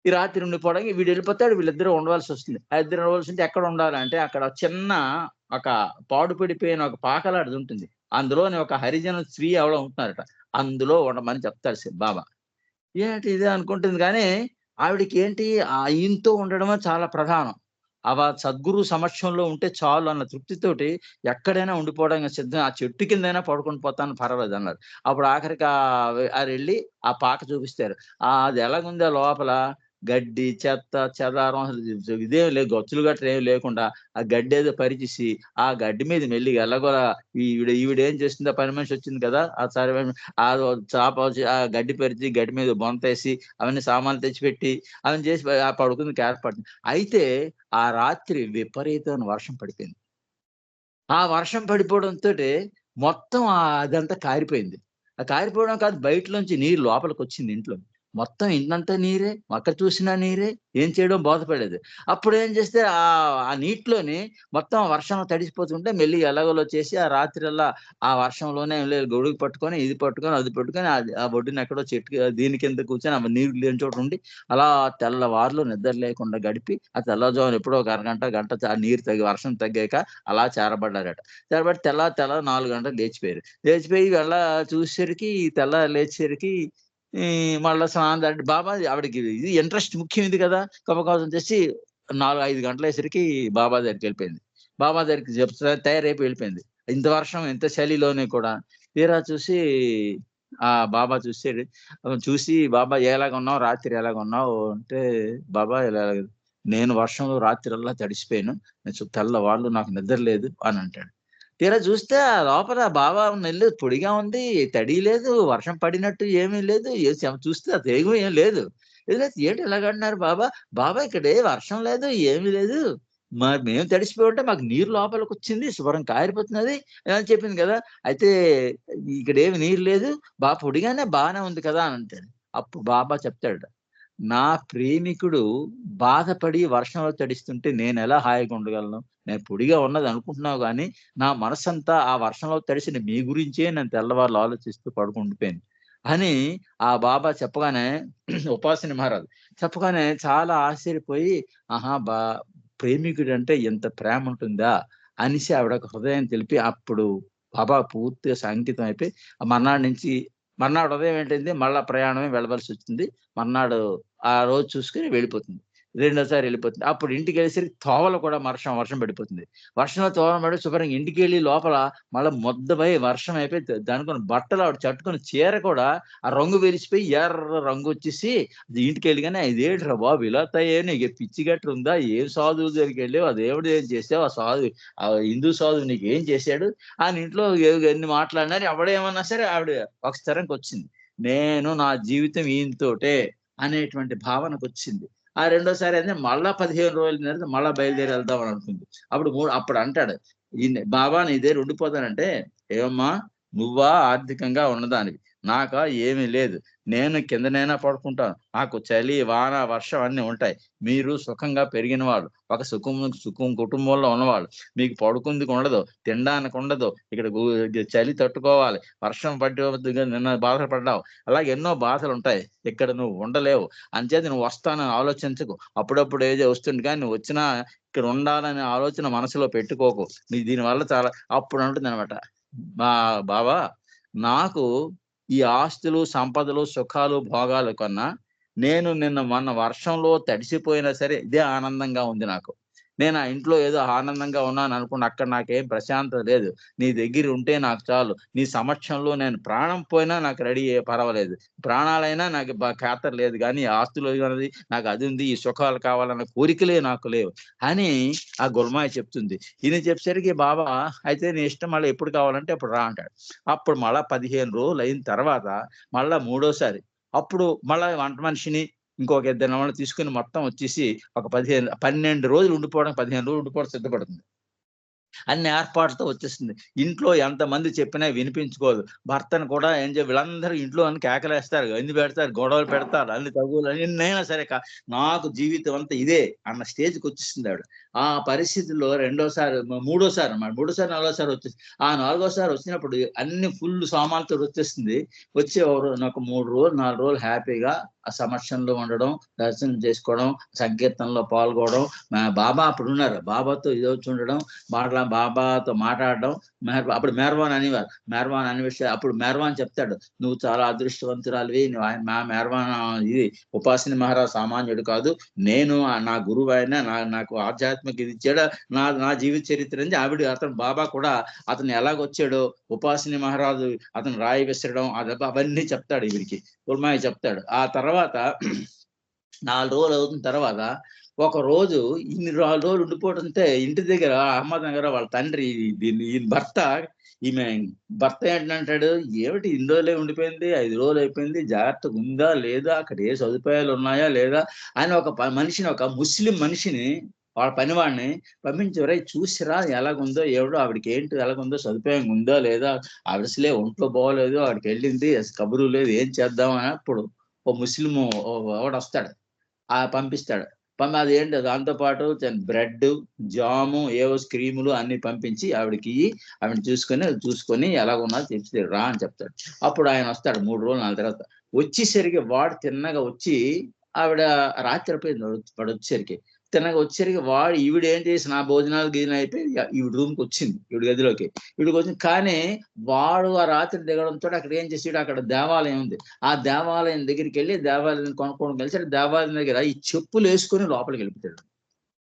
ఈ రాత్రి ఉండిపోవడానికి, వీడెళ్ళిపోతాడు. వీళ్ళిద్దరూ ఉండవలసొస్తుంది. ఆ ఇద్దరు ఉండవలసుంటే ఎక్కడ ఉండాలంటే, అక్కడ చిన్న ఒక పాడుపడిపోయిన ఒక పాకలాంటిదుంటుంది. అందులోని ఒక హరిజన స్త్రీ ఎవరో ఉంటున్నారట. అందులో ఉండమని చెప్తాడు బాబా. ఏంటి ఇది అనుకుంటుంది గానీ, ఆవిడకి ఏంటి, ఈయనతో ఉండడమే చాలా ప్రధానం. సద్గురు సమక్షంలో ఉంటే చాలు అన్న తృప్తితోటి ఎక్కడైనా ఉండిపోవడానికి సిద్ధం. ఆ చెట్టు కిందైనా పడుకొని పోతాను పర్వాలేదన్నారు. అప్పుడు ఆఖరికి ఆరెళ్ళి ఆ పాక చూపిస్తారు. అది ఎలాగుందో లోపల గడ్డి, చెత్త, చెదారం, అసలు ఇదేం లేదు. గచ్చులు గట్రా ఏమి లేకుండా ఆ గడ్డేదో పరిచేసి, ఆ గడ్డి మీద మెల్లిగా ఎలాగోలా ఈవిడేం చేస్తుందో, పని మనిషి వచ్చింది కదా! ఆ సర్వె ఆదో చాప ఆ గడ్డి పరిచి, గడ్డి మీద బొంతేసి, అవన్నీ సామాన్లు తెచ్చిపెట్టి, అవన్నీ చేసి పడుకుందుకు ఏర్పడింది. అయితే ఆ రాత్రి విపరీతమైన వర్షం పడిపోయింది. ఆ వర్షం పడిపోవడంతోటి మొత్తం అదంతా కారిపోయింది. ఆ కారిపోవడం కాదు, బయటలోంచి నీరు లోపలికొచ్చింది ఇంట్లోకి. మొత్తం ఇంటంతా నీరే, అక్కడ చూసినా నీరే, ఏం చేయడం బోధపడేది. అప్పుడు ఏం చేస్తే ఆ నీటిలోని మొత్తం వర్షంలో తడిసిపోతుంటే మెల్లిగా ఎలాగోలా చేసి ఆ రాత్రల్లా ఆ వర్షంలోనే గొడుగు పట్టుకొని, ఇది పట్టుకొని, అది పట్టుకొని ఆ ఒడ్డున ఎక్కడో చెట్టు దీని కింద కూర్చొని ఆ నీరు లేని చోట ఉండి అలా తెల్లవార్లు నిద్ర లేకుండా గడిపి ఆ తెల్లవారుజామున ఎప్పుడో ఒక అరగంట, గంట ఆ నీరు తగ్గి వర్షం తగ్గాక అలా చేరబడ్డారట. చేరబడి తెల్లారి 4 గంటలకు లేచిపోయారు. లేచిపోయి చూసేసరికి తెల్లారి లేచేసరికి ఈ మళ్ళా స్నానం అంటే బాబా ఆవిడకి ఇది ఇంట్రెస్ట్ ముఖ్యం ఇది కదా! కబకబా తెచ్చి 4, 5 గంటలయ్యేసరికి బాబా దగ్గరికెళ్ళిపోయింది. బాబా దగ్గరికి తయారైపోయి వెళ్ళిపోయింది. ఇంత వర్షం, ఇంత చలిలోనే కూడా. తీరా చూసి బాబా చూసాడు. చూసి "బాబా ఎలాగున్నావు? రాత్రి ఎలాగున్నావు?" అంటే, "బాబా ఇలా నేను వర్షంలో రాత్రల్లా తడిసిపోయాను. తెల్లవార్లు నాకు నిద్ర లేదు" అని అంటాడు. తీరా చూస్తే ఆ లోపల బాబా నెల్లు పొడిగా ఉంది. తడి లేదు. వర్షం పడినట్టు ఏమీ లేదు. చూస్తే ఆ తేగు ఏం లేదు. ఏంటి ఇలాగంటున్నారు బాబా? బాబా ఇక్కడే వర్షం లేదు. ఏమీ లేదు. మరి మేము తడిసిపోయి ఉంటే మాకు నీరు లోపలికొచ్చింది. శుభ్రం కారిపోతున్నది అని చెప్పింది కదా! అయితే ఇక్కడేమి నీరు లేదు. పొడిగానే బానే ఉంది కదా! అని అంటాడు. అప్పుడు బాబా చెప్తాడట. నా ప్రేమికుడు బాధపడి వర్షంలో తడిస్తుంటే నేనెలా హాయిగా ఉండగలను? నేను పొడిగా ఉన్నదనుకుంటున్నావు గానీ, నా మనసంతా ఆ వర్షంలో తడిసిన మీ గురించే నేను తెల్లవార్లు ఆలోచిస్తూ పడుకుండిపోయాను. అని ఆ బాబా చెప్పగానే ఉపాసిని మహారాజు చెప్పగానే చాలా ఆశ్చర్యపోయి, ఆహా! ప్రేమికుడంటే ఇంత ప్రేముంటుందా? అనేసి ఆవిడకు హృదయం తెలిపి అప్పుడు బాబా పూర్తిగా అంకితం అయిపోయి, మర్నాడు నుంచి మర్నాడు ఉదయం ఏంటైంది మళ్ళా ప్రయాణమే వెళ్ళవలసొచ్చింది. మర్నాడు ఆ రోజు చూసుకొని వెళ్ళిపోతుంది. రెండోసారి వెళ్ళిపోతుంది. అప్పుడు ఇంటికెళ్ళేసరికి తోవలో కూడా వర్షం పడిపోతుంది. వర్షంలో తోవన పడి శుభ్రంగా ఇంటికెళ్ళి లోపల మళ్ళా ముద్దబై వర్షం అయిపోయి దానికున్న బట్టలు ఆవిడ కట్టుకున్న చీర కూడా ఆ రంగు వెలిసిపోయి ఎర్ర రంగొచ్చేసి ఇంటికెళ్ళగానే "ఇదేంట్రా బాబు ఇలా తయారయ్యావు? నీకు పిచ్చి గట్ర ఉందా? ఏం సాధువు దగ్గరికెళ్ళావు? ఆ దేవుడు ఏం చేసావు? ఆ సాధువు హిందూ సాధువు నీకేం చేశాడు?" అని ఇంట్లో ఎన్ని మాట్లాడినారు. ఎవడేమన్నా సరే ఆవిడ ఒక స్థిరంకొచ్చింది. నేను నా జీవితం ఈయనతోటే అనేటువంటి భావనకొచ్చింది. ఆ రెండోసారి అయితే మళ్ళా 15 రోజుల తర్వాత మళ్ళా బయలుదేరి వెళ్దాం అని అనుకుంది. అప్పుడు అంటాడు. బాబా నీ దగ్గర ఉండిపోతానంటే, "ఏమమ్మా నువ్వా ఆర్థికంగా ఉన్నదానివి. నాకా ఏమీ లేదు. నేను కిందనైనా పడుకుంటాను. నాకు చలి, వాన, వర్షం అన్నీ ఉంటాయి. మీరు సుఖంగా పెరిగిన వాళ్ళు. ఒక సుఖం కుటుంబంలో ఉన్నవాళ్ళు. మీకు పడుకుందుకు ఉండదు. తినడానికి ఉండదు. ఇక్కడ చలి తట్టుకోవాలి. వర్షం నిన్న బాధపడ్డావు. అలాగే ఎన్నో బాధలుంటాయి. ఇక్కడ నువ్వు ఉండలేవు. అంచేత నువ్వు వస్తానని ఆలోచించకు. అప్పుడప్పుడు ఏదో వస్తుంది కానీ నువ్వు వచ్చినా ఇక్కడ ఉండాలనే ఆలోచన మనసులో పెట్టుకోకు. దీనివల్ల చాలా అప్పుడు అంటుందనమాట. బావా నాకు ఈ ఆస్తులు, సంపదలు, సుఖాలు, భోగాలు కన్నా నేను మొన్న వర్షంలో తడిసిపోయినా సరే ఇదే ఆనందంగా ఉంది నాకు. నేను ఆ ఇంట్లో ఏదో ఆనందంగా ఉన్నాననుకోండి అక్కడ నాకేం ప్రశాంతత లేదు. నీ దగ్గర ఉంటే నాకు చాలు. నీ సమక్షంలో నేను ప్రాణం పోయినా నాకు పర్వాలేదు. ప్రాణాలైనా నాకు ఖాతరు లేదు గానీ ఆస్తులు అన్నది నాకు అదుంది. ఈ సుఖాలు కావాలన్న కోరికలే నాకు లేవు అని ఆ గుల్మాయి చెప్తుంది. ఈయన చెప్పేసరికి బాబా అయితే నీ ఇష్టం మళ్ళీ ఎప్పుడు కావాలంటే అప్పుడు రా అంటాడు. అప్పుడు మళ్ళా 15 రోజులయిన తర్వాత మళ్ళా మూడోసారి అప్పుడు మళ్ళా వంట మనిషిని ఇంకొక ఇద్దరినెవరినో తీసుకొని మొత్తం వచ్చేసి ఒక 12 రోజులు ఉండిపోవడానికి 15 రోజులు ఉండిపోవడానికి సిద్ధపడుతుంది. అన్ని ఏర్పాట్లతో వచ్చేస్తుంది. ఇంట్లో ఎంతమంది చెప్పినా వినిపించుకోదు. భర్తను కూడా వీళ్ళందరూ ఇంట్లో అని కేకలేస్తారు. గంది పెడతారు, గొడవలు పెడతారు, అన్ని తగువులు ఎన్నైనా సరే నాకు జీవితం అంతా ఇదే అన్న స్టేజ్‌కొచ్చేసిందావిడ. ఆ పరిస్థితుల్లో రెండోసారి, మూడోసారి, నాలుగోసారి వచ్చేసి ఆ నాలుగోసారి వచ్చినప్పుడు అన్ని ఫుల్ సామాన్లతోటి వచ్చేసింది. వచ్చి నాకు 3 రోజులు, 4 రోజులు హ్యాపీగా ఆ సమక్షంలో ఉండడం, దర్శనం చేసుకోవడం, సంకీర్తనలో పాల్గొవడం, బాబా అప్పుడున్నారు. బాబాతో ఇదవుతూ ఉండడం, బాబాతో మాట్లాడడం, అప్పుడు మెహర్బాన్ అనేవారు. మెహర్బాన్ అనే విషయం అప్పుడు మెహర్బాన్ చెప్తాడు. "నువ్వు చాలా అదృష్టవంతురాలివి. నువ్వు మెహర్బాన్ ఇది ఉపాసిని మహారాజ్ సామాన్యుడు కాదు. నేను నా గురువైన నాకు ఆధ్యాత్మిక ఇది ఇచ్చాడు. నా జీవిత చరిత్ర నుంచి అతను బాబా కూడా అతను ఎలాగొచ్చాడో, ఉపాసిని మహారాజు అతను రాయి విసరడం అవన్నీ చెప్తాడు ఈవిడికి. కుర్మాయి చెప్తాడు. ఆ తర్వాత 4 రోజులు అవుతున్న తర్వాత ఒకరోజు ఇన్ని 4 రోజులు ఉండిపోవడంతో ఇంటి దగ్గర అహ్మద్ నగర్ వాళ్ళ తండ్రి ఈయన ఈమె భర్త ఏంటంటాడు, "ఏమిటి ఇన్ని రోజులే ఉండిపోయింది, 5 రోజులు అయిపోయింది. జాగ్రత్తగా ఉందా? లేదా? అక్కడ ఏ సదుపాయాలు ఉన్నాయా? లేదా?" అని ఒక ముస్లిం మనిషిని వాళ్ళ పనివాడిని పంపించి, "ఒరేయ్ చూసిరా ఎలాగుందో ఏవిడో ఆవిడకి ఏంటి ఎలాగుందో సదుపాయంగా ఉందా? లేదా? ఆవిడ అసలే ఒంట్లో బాగోలేదు. ఆవిడకెళ్ళింది. కబురు లేదు. ఏం చేద్దాం" అని అప్పుడు ఓ ముస్లిం ఒకడు వస్తాడు, పంపిస్తాడు. అదేంటి దాంతో పాటు బ్రెడ్, జాము, ఏవో క్రీములు అన్ని పంపించి ఆవిడకి ఆవిడ చూసుకొని ఎలాగున్నా చెప్పి రా అని చెప్తాడు. అప్పుడు ఆయన వస్తాడు 3 రోజులు 4 తర్వాత. వచ్చేసరికి వాడు తిన్నగా వచ్చి ఆవిడ రాత్రి అయిపోయింది వాడు వచ్చేసరికి. తిన్నగా వచ్చేసరికి ఈవిడ ఏం చేసి నా భోజనాలు గీజన అయిపోయి ఈవిడ రూమ్కి వచ్చింది, ఈవిడ గదిలోకి. ఈవిడికి వచ్చింది కానీ వాడు ఆ రాత్రి దిగడంతో అక్కడ ఏం చేసాడు, అక్కడ దేవాలయం ఉంది. ఆ దేవాలయం దగ్గరికి వెళ్ళి దేవాలయం కొనుక్కోవడం కలిసి దేవాలయం దగ్గర ఈ చెప్పులు వేసుకొని లోపలికి వెళ్ళిపోతాడు.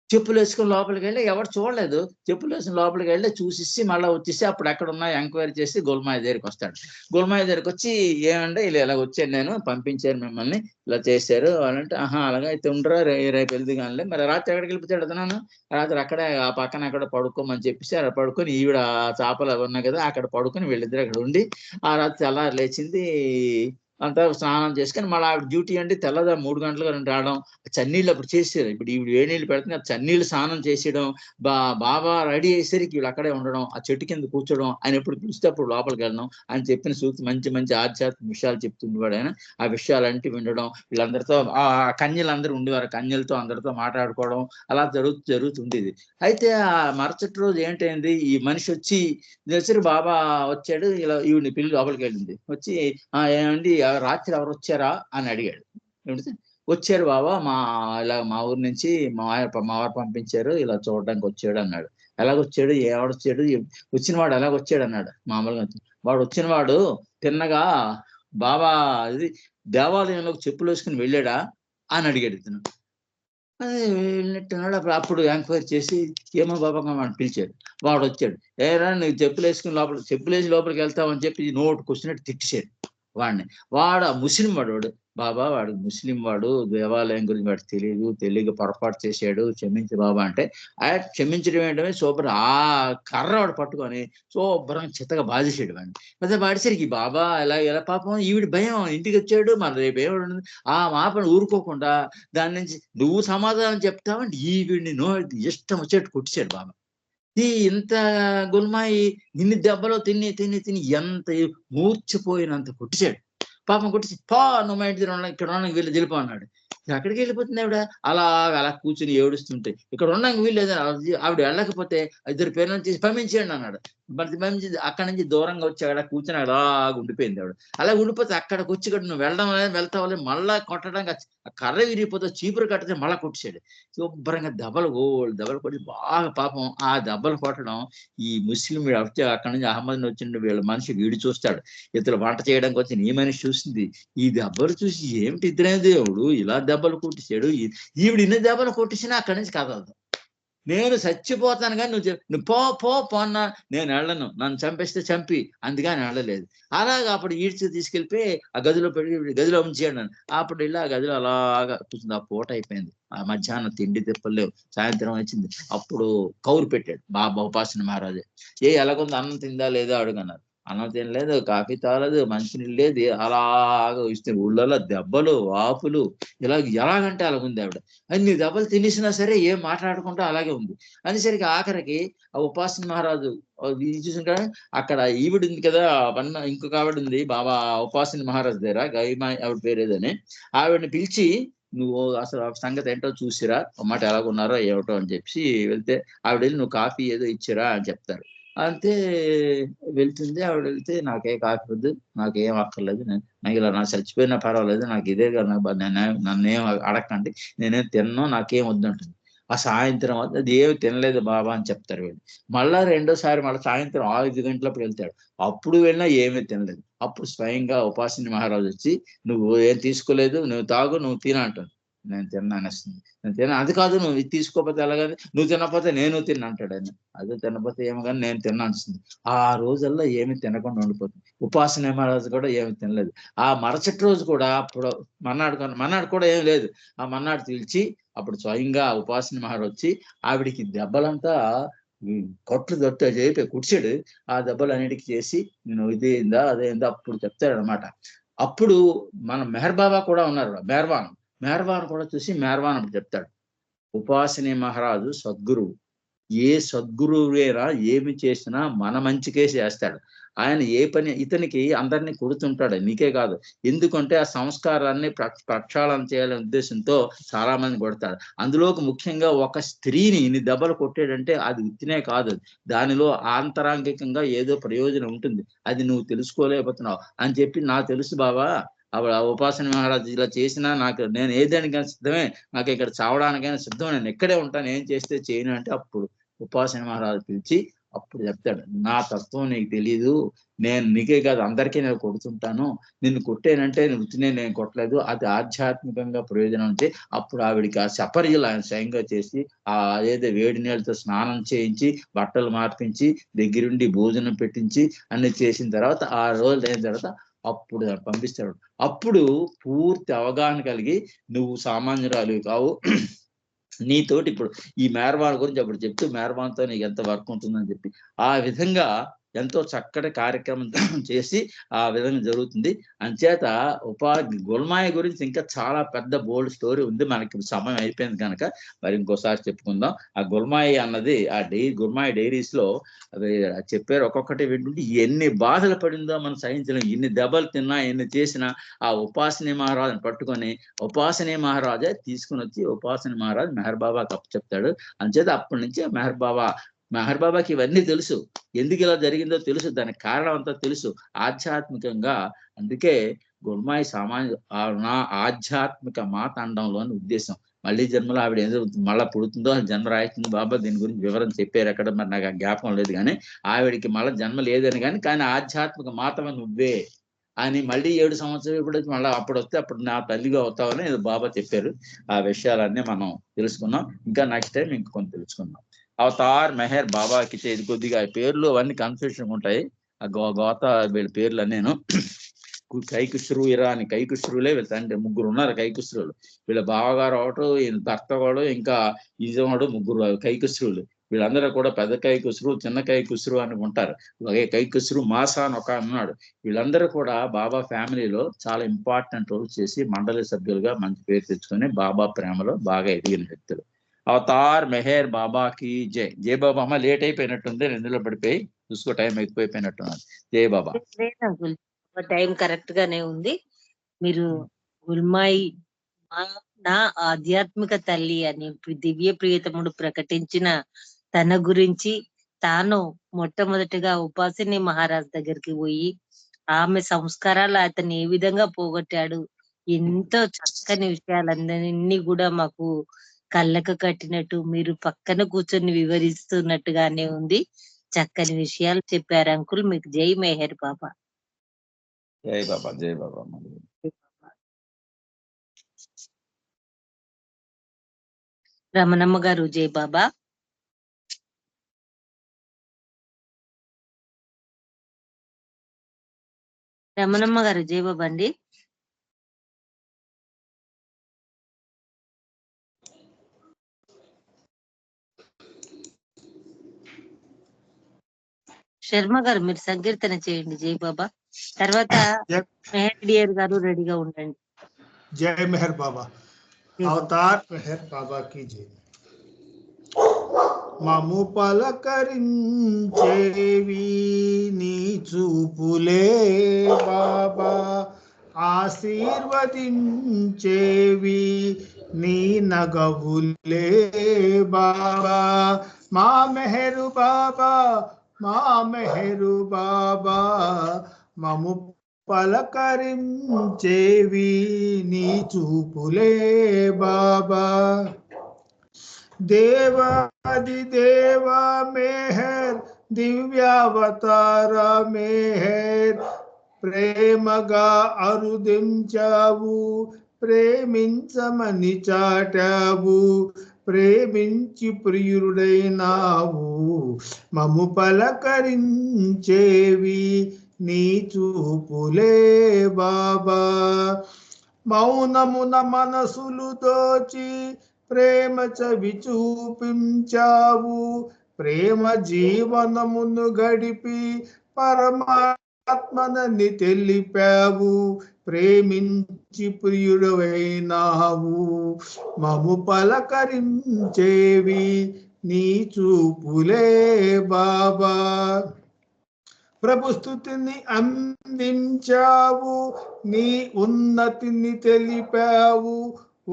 చెప్పులు వేసుకొని లోపలికి వెళ్ళి ఎవరు చూడలేదు. చెప్పులు వేసుకుని లోపలికి వెళ్ళి చూసిస్తే మళ్ళీ వచ్చేసి అప్పుడు ఎక్కడ ఉన్నాయి ఎంక్వైరీ చేసి గోల్మాయ దగ్గరికి వస్తాడు. గోల్మాయ దగ్గరికి వచ్చి ఏమంటే ఇలా వచ్చాను, నేను పంపించారు మిమ్మల్ని, ఇలా చేశారు అంటే, అలాగే అయితే ఉండరా, రేపు వెళ్దు కానీ. మరి రాత్రి ఎక్కడికి వెళ్ళిపోతాడు అతను? రాత్రి అక్కడే ఆ పక్కన అక్కడ పడుకోమని చెప్పేసి అక్కడ పడుకొని ఈవిడ చేపలు అవి ఉన్నాయి కదా అక్కడ పడుకొని వీళ్ళిద్దరు అక్కడ ఉండి ఆ రాత్రి తెల్లారి లేచింది. అంతా స్నానం చేసుకొని మళ్ళీ ఆవిడ డ్యూటీ అంటే తెల్లదా 3 గంటలకు రావడం, చన్నీళ్ళు అప్పుడు చేసేది. ఇప్పుడు ఈవిడ ఏ నీళ్ళు పెడుతుంది, ఆ చన్నీళ్ళు స్నానం చేసేయడం, బాబా రెడీ అయ్యేసరికి వీళ్ళు అక్కడే ఉండడం, ఆ చెట్టు కింద కూర్చోడం, ఆయన ఎప్పుడు పిలిస్తే అప్పుడు లోపలికి వెళ్ళడం, ఆయన చెప్పిన సూక్తి మంచి మంచి ఆధ్యాత్మిక విషయాలు చెప్తుండేవాడు ఆయన. ఆ విషయాలంటే వినడం, వీళ్ళందరితో ఆ కన్యలందరూ ఉండేవారు, కన్యలతో అందరితో మాట్లాడుకోవడం అలా జరుగుతుండేది. అయితే ఆ మరుసటి రోజు ఏంటైంది, ఈ మనిషి వచ్చి బాబా వచ్చాడు, ఇలా ఈవిడిని పిల్లి లోపలికి వెళ్ళింది. వచ్చి ఏమండి రాత్రి ఎవరు వచ్చారా అని అడిగాడు. వచ్చారు బాబా, ఇలా మా ఊరు నుంచి మా వారు పంపించారు, ఇలా చూడడానికి వచ్చాడు అన్నాడు. ఎలాగొచ్చాడు, ఎవడొచ్చాడు, వచ్చిన వాడు ఎలాగొచ్చాడు అన్నాడు. మామూలుగా వాడు వచ్చిన వాడు తిన్నగా బాబా ఇది దేవాలయంలోకి చెప్పులు వేసుకుని వెళ్ళాడా అని అడిగాడు ఇతను. అది వెళ్ళినట్టున్నాడు. అప్పుడు ఎంక్వైరీ చేసి ఏమో బాబా వాడిని పిలిచాడు. వాడు వచ్చాడు. ఏరా నువ్వు చెప్పులు వేసుకుని చెప్పులేసి లోపలికి వెళ్తావని చెప్పి నోటుకొచ్చినట్టు తిట్టేశాడు వాడిని. వాడు ఆ ముస్లిం వాడు బాబా వాడు ముస్లిం వాడు, దేవాలయం గురించి వాడు తెలియక పొరపాటు చేశాడు, క్షమించు బాబా అంటే క్షమించడం ఏంటనే శుభ్ర ఆ కర్ర వాడు పట్టుకొని శుభ్రంగా చిత్తగా బాధేసాడు వాడిని. అదే బాధేసరికి బాబా ఎలా పాపం ఈవిడ భయం, ఇంటికి వచ్చాడు మరి రేపు ఏమి ఆ మాపని ఊరుకోకుండా దాని నుంచి నువ్వు సమాధానం చెప్తావంటే ఈవిడిని ఇష్టం వచ్చేట్టు కొట్టించాడు బాబా. ఇంత గుల్మాయి ఇన్ని దెబ్బలో తిని ఎంత మూర్చిపోయినంత కొట్టించాడు. పాపం కొట్టించి నువ్వు మా ఇంటి ఇక్కడ వీళ్ళు వెళ్ళిపో అన్నాడు. ఎక్కడికి వెళ్ళిపోతుంది ఆవిడ? అలా కూర్చుని ఏడుస్తుంటే ఇక్కడ ఉండడానికి వీలు లేదని ఆవిడ వెళ్ళకపోతే 2 పేర్లను తీసి పంపించేయండి అన్నాడు. మరి పంపించి అక్కడి నుంచి దూరంగా వచ్చి అక్కడ కూర్చొని అలాగ ఉండిపోయింది ఆవిడ. అలా ఉండిపోతే అక్కడికి వచ్చి ఇక్కడ నువ్వు వెళ్తావు మళ్ళా కొట్టడానికి ఆ కర్ర విరిగిపోతే చీపురు కట్టితే మళ్ళా కొట్టిసాడు. శుభ్రంగా దెబ్బలు కొట్టి బాగా పాపం ఆ దెబ్బలు కొట్టడం ఈ ముస్లిం అక్కడి నుంచి అహ్మద్ వచ్చిండు వీళ్ళ మనిషి వీడు చూస్తాడు. ఇతను వంట చేయడానికి వచ్చిన ఈ మనిషి చూసింది. ఈ దెబ్బలు చూసి ఏమిటి ఇద్దరే దేవుడు ఇలా దెబ్బలు కొట్టిసాడు, ఈవిడ ఇన్ని దెబ్బలు కొట్టిసినా అక్కడి నుంచి కదలదు. నేను చచ్చిపోతాను కానీ నువ్వు పో అన్నా నేను వెళ్ళను, నన్ను చంపేస్తే చంపి, అందుకని వెళ్ళలేదు. అలాగా అప్పుడు ఈడ్చి తీసుకెళ్ళిపోయి ఆ గదిలో ఉంచేయండి. అప్పుడు ఇలా గదిలో అలాగా కూర్చుంది. ఆ పూట అయిపోయింది, ఆ మధ్యాహ్నం తిండి తిప్పలేవు, సాయంత్రం వచ్చింది. అప్పుడు కౌరు పెట్టాడు బాబా ఉపాసన మహారాజు. ఎలాగుంది, అన్నం తిందా లేదా అడుగన్నారు. అన్నం తినలేదు, కాఫీ తాగలేదు, మంచినీళ్ళు లేదు, అలాగా ఇస్తే ఊళ్ళలో దెబ్బలు వాపులు ఎలాగంటే అలాగుంది ఆవిడ. అన్ని దెబ్బలు తినేసినా సరే ఏం మాట్లాడకుండా అలాగే ఉంది. అనేసరికి ఆఖరికి ఆ ఉపాసన మహారాజు చూసిన అక్కడ ఈవిడ ఉంది కదా, ఇంకొక ఆవిడ ఉంది బాబా ఉపాసన మహారాజు దగ్గర, గైమా ఆవిడ పేరేదని, ఆవిడని పిలిచి నువ్వు అసలు సంగతి ఏంటో చూసిరా, మాట ఎలాగున్నారో ఏమిటో అని చెప్పి వెళ్తే ఆవిడ వెళ్ళి నువ్వు కాఫీ ఏదో ఇచ్చిరా అని చెప్తారు. అంతే వెళ్తుంది. ఆవిడ వెళ్తే నాకే కాఫీ వద్దు, నాకేం అక్కర్లేదు, నాకు ఇలా నాకు చచ్చిపోయినా పర్వాలేదు, నాకు ఇదే కదా, నన్నేం అడగండి, నేనేం తిన్నాను, నాకేం వద్దంటుంది. ఆ సాయంత్రం అది ఏమి తినలేదు బాబా అని చెప్తారు వీళ్ళు. మళ్ళా రెండోసారి మళ్ళీ సాయంత్రం 5 గంటలప్పుడు వెళ్తాడు. అప్పుడు వెళ్ళినా ఏమీ తినలేదు. అప్పుడు స్వయంగా ఉపాసిని మహారాజు వచ్చి నువ్వు ఏం తీసుకోలేదు, నువ్వు తాగు, నువ్వు తిన అంటాడు. నేను తిన్నా అనేస్తుంది. నేను తిన్నా, అది కాదు నువ్వు ఇది తీసుకోకపోతే ఎలాగని, నువ్వు తినకపోతే నేను తిన్నా అంటాడు ఆయన. అదే తినకపోతే ఏమో కానీ నేను తిన్నా అనిస్తుంది. ఆ రోజుల్లో ఏమి తినకుండా ఉండిపోతుంది. ఉపాసన మహారాజు కూడా ఏమి తినలేదు. ఆ మరుసటి రోజు కూడా అప్పుడు మన్నాడు కూడా ఏం లేదు. ఆ మన్నాడు పిలిచి అప్పుడు స్వయంగా ఉపాసన మహారాజు వచ్చి ఆవిడికి దెబ్బలంతా కొట్లు చెప్పి కుడిచాడు. ఆ దెబ్బలు అన్నిటికీ చేసి నేను ఇదేందా అదేందా అప్పుడు చెప్తాడనమాట. అప్పుడు మన మెహర్ బాబా కూడా ఉన్నారు, మెహర్వాన్ కూడా చూసి మెహర్వాన్ అప్పుడు చెప్తాడు, ఉపాసని మహారాజు సద్గురువు, ఏ సద్గురువేనా ఏమి చేసినా మన మంచికే చేస్తాడు, ఆయన ఏ పని ఇతనికి అందరినీ కొడుతుంటాడు, నీకే కాదు. ఎందుకంటే ఆ సంస్కారాన్ని ప్రక్షాళన చేయాలనే ఉద్దేశంతో చాలా మంది కొడతాడు. అందులోకి ముఖ్యంగా ఒక స్త్రీని ఇన్ని దెబ్బలు కొట్టాడంటే అది ఉత్తినే కాదు, దానిలో ఆంతరంగికంగా ఏదో ప్రయోజనం ఉంటుంది, అది నువ్వు తెలుసుకోలేకపోతున్నావు అని చెప్పి, నాకు తెలుసు బాబా, ఆవిడ ఉపాసన మహారాజు ఇలా చేసినా నేను ఏదానికైనా సిద్ధమే, నాకు ఇక్కడ చావడానికైనా సిద్ధమే, నేను ఇక్కడే ఉంటాను, ఏం చేస్తే చేయను అంటే అప్పుడు ఉపాసన మహారాజు పిలిచి అప్పుడు చెప్తాడు, నా తత్వం నీకు తెలీదు, నేను నీకే కాదు అందరికీ నేను కొడుతుంటాను, నిన్ను కొట్టేనంటే నేను కొట్టలేదు, అది ఆధ్యాత్మికంగా ప్రయోజనం అంటే అప్పుడు ఆవిడికి ఆ సపర్యలు ఆయన స్వయంగా చేసి ఏదో వేడి నీళ్ళతో స్నానం చేయించి బట్టలు మార్పించి దగ్గరుండి భోజనం పెట్టించి అన్ని చేసిన తర్వాత 6 రోజులు అయిన తర్వాత అప్పుడు పంపిస్తాడు. అప్పుడు పూర్తి అవగాహన కలిగి నువ్వు సామాన్యురాలు కావు, నీతోటి ఇప్పుడు ఈ మేర్వాన్ గురించి అప్పుడు చెప్తూ మేర్వాన్తో నీకు ఎంత వర్క్ ఉంటుందని చెప్పి ఆ విధంగా ఎంతో చక్కటి కార్యక్రమం చేసి ఆ విధంగా జరుగుతుంది. అంచేత గుల్మాయి గురించి ఇంకా చాలా పెద్ద బోల్డ్ స్టోరీ ఉంది, మనకి సమయం అయిపోయింది కనుక మరి ఇంకోసారి చెప్పుకుందాం. ఆ గుల్మాయి అన్నది ఆ గుల్మాయి డైరీస్ లో అవి చెప్పారు, ఒక్కొక్కటి వింటుంటే ఎన్ని బాధలు పడిందో మనం సహించలేం, ఎన్ని దెబ్బలు తిన్నా ఎన్ని చేసినా ఆ ఉపాసనీ మహారాజుని పట్టుకొని ఉపాసనీ మహారాజే తీసుకుని వచ్చి ఉపాసనీ మహారాజు మెహర్ బాబాకి అప్పచెప్తాడు. అంచేత అప్పటి నుంచి మెహర్ బాబాకి ఇవన్నీ తెలుసు, ఎందుకు ఇలా జరిగిందో తెలుసు, దానికి కారణం అంతా తెలుసు ఆధ్యాత్మికంగా. అందుకే గుల్మాయి నా ఆధ్యాత్మిక మాత అనడంలోని ఉద్దేశం. మళ్ళీ జన్మలో ఆవిడ ఏదో మళ్ళా పుడుతుందో జన్మ రాయిస్తుంది బాబా, దీని గురించి వివరం చెప్పారు అక్కడ, మరి నాకు ఆ జ్ఞాపకం లేదు, కానీ ఆవిడికి మళ్ళీ జన్మ లేదని కానీ ఆధ్యాత్మిక మాతవ నువ్వే అని మళ్ళీ 7 సంవత్సరాలు ఇప్పుడు మళ్ళీ అప్పుడు వస్తే అప్పుడు నా తల్లిగా అవుతావని బాబా చెప్పారు. ఆ విషయాలన్నీ మనం తెలుసుకున్నాం, ఇంకా నెక్స్ట్ టైం ఇంక కొంత తెలుసుకుందాం. అవతార్ మెహర్ బాబాకి ఇది కొద్దిగా పేర్లు అవన్నీ కన్ఫ్యూషన్ ఉంటాయి, ఆ గోత వీళ్ళ పేర్లు నేను కైకుశ్రు ఇరాని కైకుశ్రులే వీళ్ళ తండ్రి, 3 ఉన్నారు కైకుశ్రులు, వీళ్ళ బావగారు ఒకడు, ఈయన భర్త వాడు, ఇంకా ఈజవాడు, 3 కైకుశ్రులు. వీళ్ళందరూ కూడా పెద్ద కైకుశ్రు చిన్న కైకుశ్రు అని ఉంటారు. అలాగే కైకుశ్రు మాసా అని ఒక ఉన్నాడు. వీళ్ళందరూ కూడా బాబా ఫ్యామిలీలో చాలా ఇంపార్టెంట్ రోల్ చేసి మండలి సభ్యులుగా మంచి పేరు తెచ్చుకొని బాబా ప్రేమలో బాగా ఎదిగిన వ్యక్తులు. అవతార్ మెహర్ బాబాకి జై. జై బాబా. అమ్మ లేట్ అయిపోయినట్టుంది, ఇందులో పడిపోయి చూసుకో, టైం ఎక్కువైపోయినట్టున్నది. జై బాబా. టైం కరెక్ట్ గానే ఉంది. మీరు గుల్మాయి నా ఆధ్యాత్మిక తల్లి అని దివ్య ప్రియతముడు ప్రకటించిన తన గురించి, తాను మొట్టమొదటిగా ఉపాసిని మహారాజ్ దగ్గరికి పోయి ఆమె సంస్కారాలు అతన్ని ఏ విధంగా పోగొట్టాడు, ఎంతో చక్కని విషయాలన్నీ కూడా మాకు కళ్ళకు కట్టినట్టు మీరు పక్కన కూర్చొని వివరిస్తున్నట్టుగానే ఉంది. చక్కని విషయాలు చెప్పారు అంకుల్, మీకు జై మెహర్ బాబా. జై బాబా. జై బాబా. రమణమ్మ గారు జై బాబా. రమణమ్మ గారు జై బాబా అండి. శర్మ గారు మీరు సంకీర్తన చేయండి జై బాబా, తర్వాత మెహర్ డియర్ గారు రెడీగా ఉండండి. జై మెహర్ బాబా. అవతార్ మెహర్ బాబాకి జై. మము పలకరించేవి నీ చూపులే బాబా, ఆశీర్వదించేవి నీ నగవులే బాబా. మా మెహరు బాబా, మా మెహరు బాబా, మము పలకరించేవి నీ చూపులే బాబా. దేవాది దేవ మెహర్, దివ్యావతార మెహర్, ప్రేమగా అరుదించావు, ప్రేమించమని చాటావు, ప్రేమించి ప్రియుడైనావు, మము పలకరించేవి నీ చూపులే బాబా. మౌనమున మనసులు దోచి ప్రేమ చవి చూపించావు, ప్రేమ జీవనమును గడిపి పరమాత్మనని తెలిపావు, ప్రేమించి ప్రియుడవైనావు, మము పలకరించేవి నీ చూపులే బాబా. ప్రభు స్తుతిని అందించావు, నీ ఉన్నతిని తెలిపావు.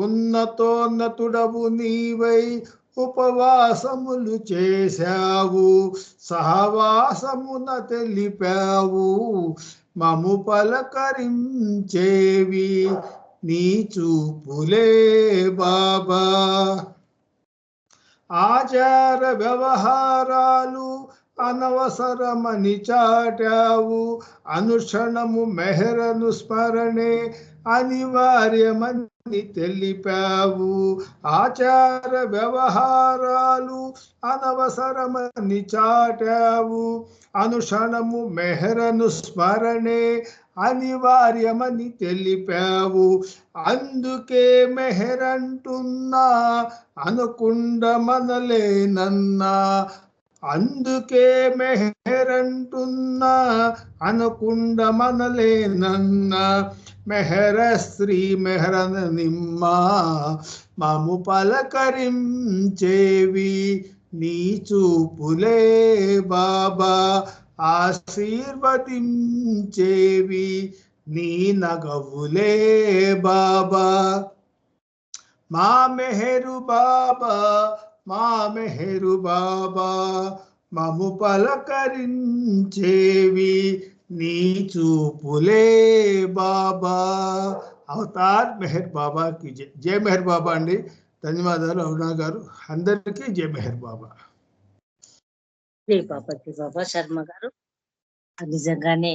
ఉన్నతోన్నతుడవు నీవై ఉపవాసములు చేశావు, సహవాసమున తెలిపావు. మము పలకరించేవి నీ చూపులే బాబా. ఆచార వ్యవహారాలు అనవసరమని చాటావు, అనుక్షణము మెహరను స్మరణే అనివార్యమని తెలిపావు. ఆచార వ్యవహారాలు అనవసరమని చాటావు, అనుక్షణము మెహరను స్మరణే అనివార్యమని తెలిపావు. అందుకే మెహరంటున్నా అనుకుండ మనలేనన్నా, అందుకే మెహరంటున్నా అనుకుండ మనలేనన్నా. మెహర శ్రీ మెహరన నిమ్మ మము పలకరించేవి నీ చూపులే బాబా. ఆశీర్వదించేవి నీ నగవులే బాబా. మా మెహరు బాబా, మా మెహరు బాబా, మము పలకరించేవి నీ చూపులే బాబా. అవతార్ మెహర్ బాబాకి జై. జై మెహర్ బాబా అండి. ధన్యవాదాలు అరుణ గారు. అందరికీ జై మెహర్ బాబా. జై బాబా, జై బాబా. శర్మ గారు నిజంగానే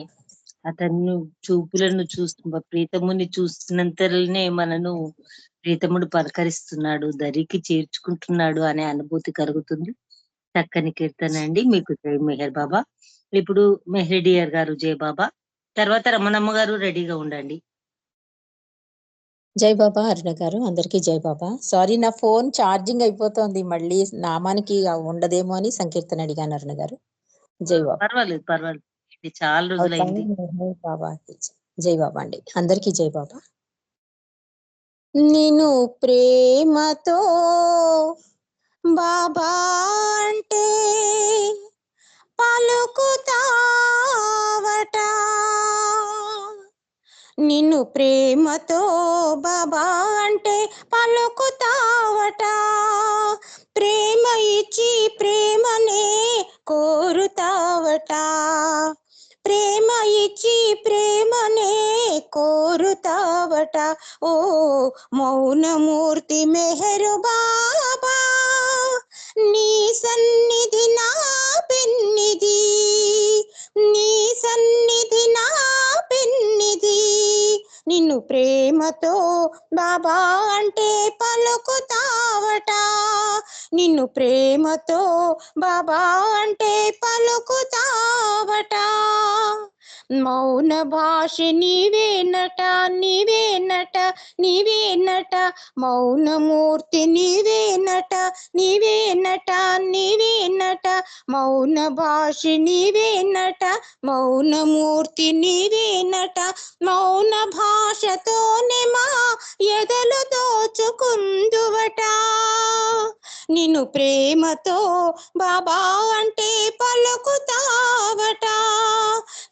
అతను చూపులను ప్రీతముని చూస్తున్నంతనే మనను ప్రీతముడు పలకరిస్తున్నాడు, దరికి చేర్చుకుంటున్నాడు అనే అనుభూతి కలుగుతుంది. చక్కని కీర్తన అండి. మీకు జై మెహర్ బాబా. ఇప్పుడు మెహ్రెడియర్ గారు జై బాబా, తర్వాత రమణమ్మ గారు రెడీగా ఉండండి. జై బాబా అరుణ గారు, అందరికీ జై బాబా. సారీ, నా ఫోన్ ఛార్జింగ్ అయిపోతుంది, మళ్ళీ నామానికి ఉండదేమో అని సంకీర్తన అడిగాను అరుణ గారు. జై బాబా. పర్వాలేదు పర్వాలేదు, ఇది చాలా రోజులైంది. బాబా జై బాబా అండి, అందరికీ జై బాబా. నిన్ను ప్రేమతో బాబా అంటే పలుకుతావట, నిన్ను ప్రేమతో బాబా అంటే పలుకుతావట. ప్రేమ ఇచ్చి ప్రేమనే కోరుతావట, ప్రేమ ఇచ్చి ప్రేమనే కోరుతావట. ఓ మౌనమూర్తి మెహరు బాబా, నీ సన్నిధి నా పెన్నిధి, నీ సన్నిధి నా పెన్నిధి. నిన్ను ప్రేమతో బాబా అంటే పలుకుతావట, నిన్ను ప్రేమతో బాబా అంటే పలుకుతావట. మౌన భాష నీవేనట, నీవేనట, నీవేనట. మౌనమూర్తి నీవేనట, నీవేనట, నీవేనట. మౌన భాష నీవేనట, మౌనమూర్తి నీవేనట. మౌన భాషతోనే మా ఎదలు దోచుకుందువట. నిన్ను ప్రేమతో బాబా అంటే పలుకుతావట,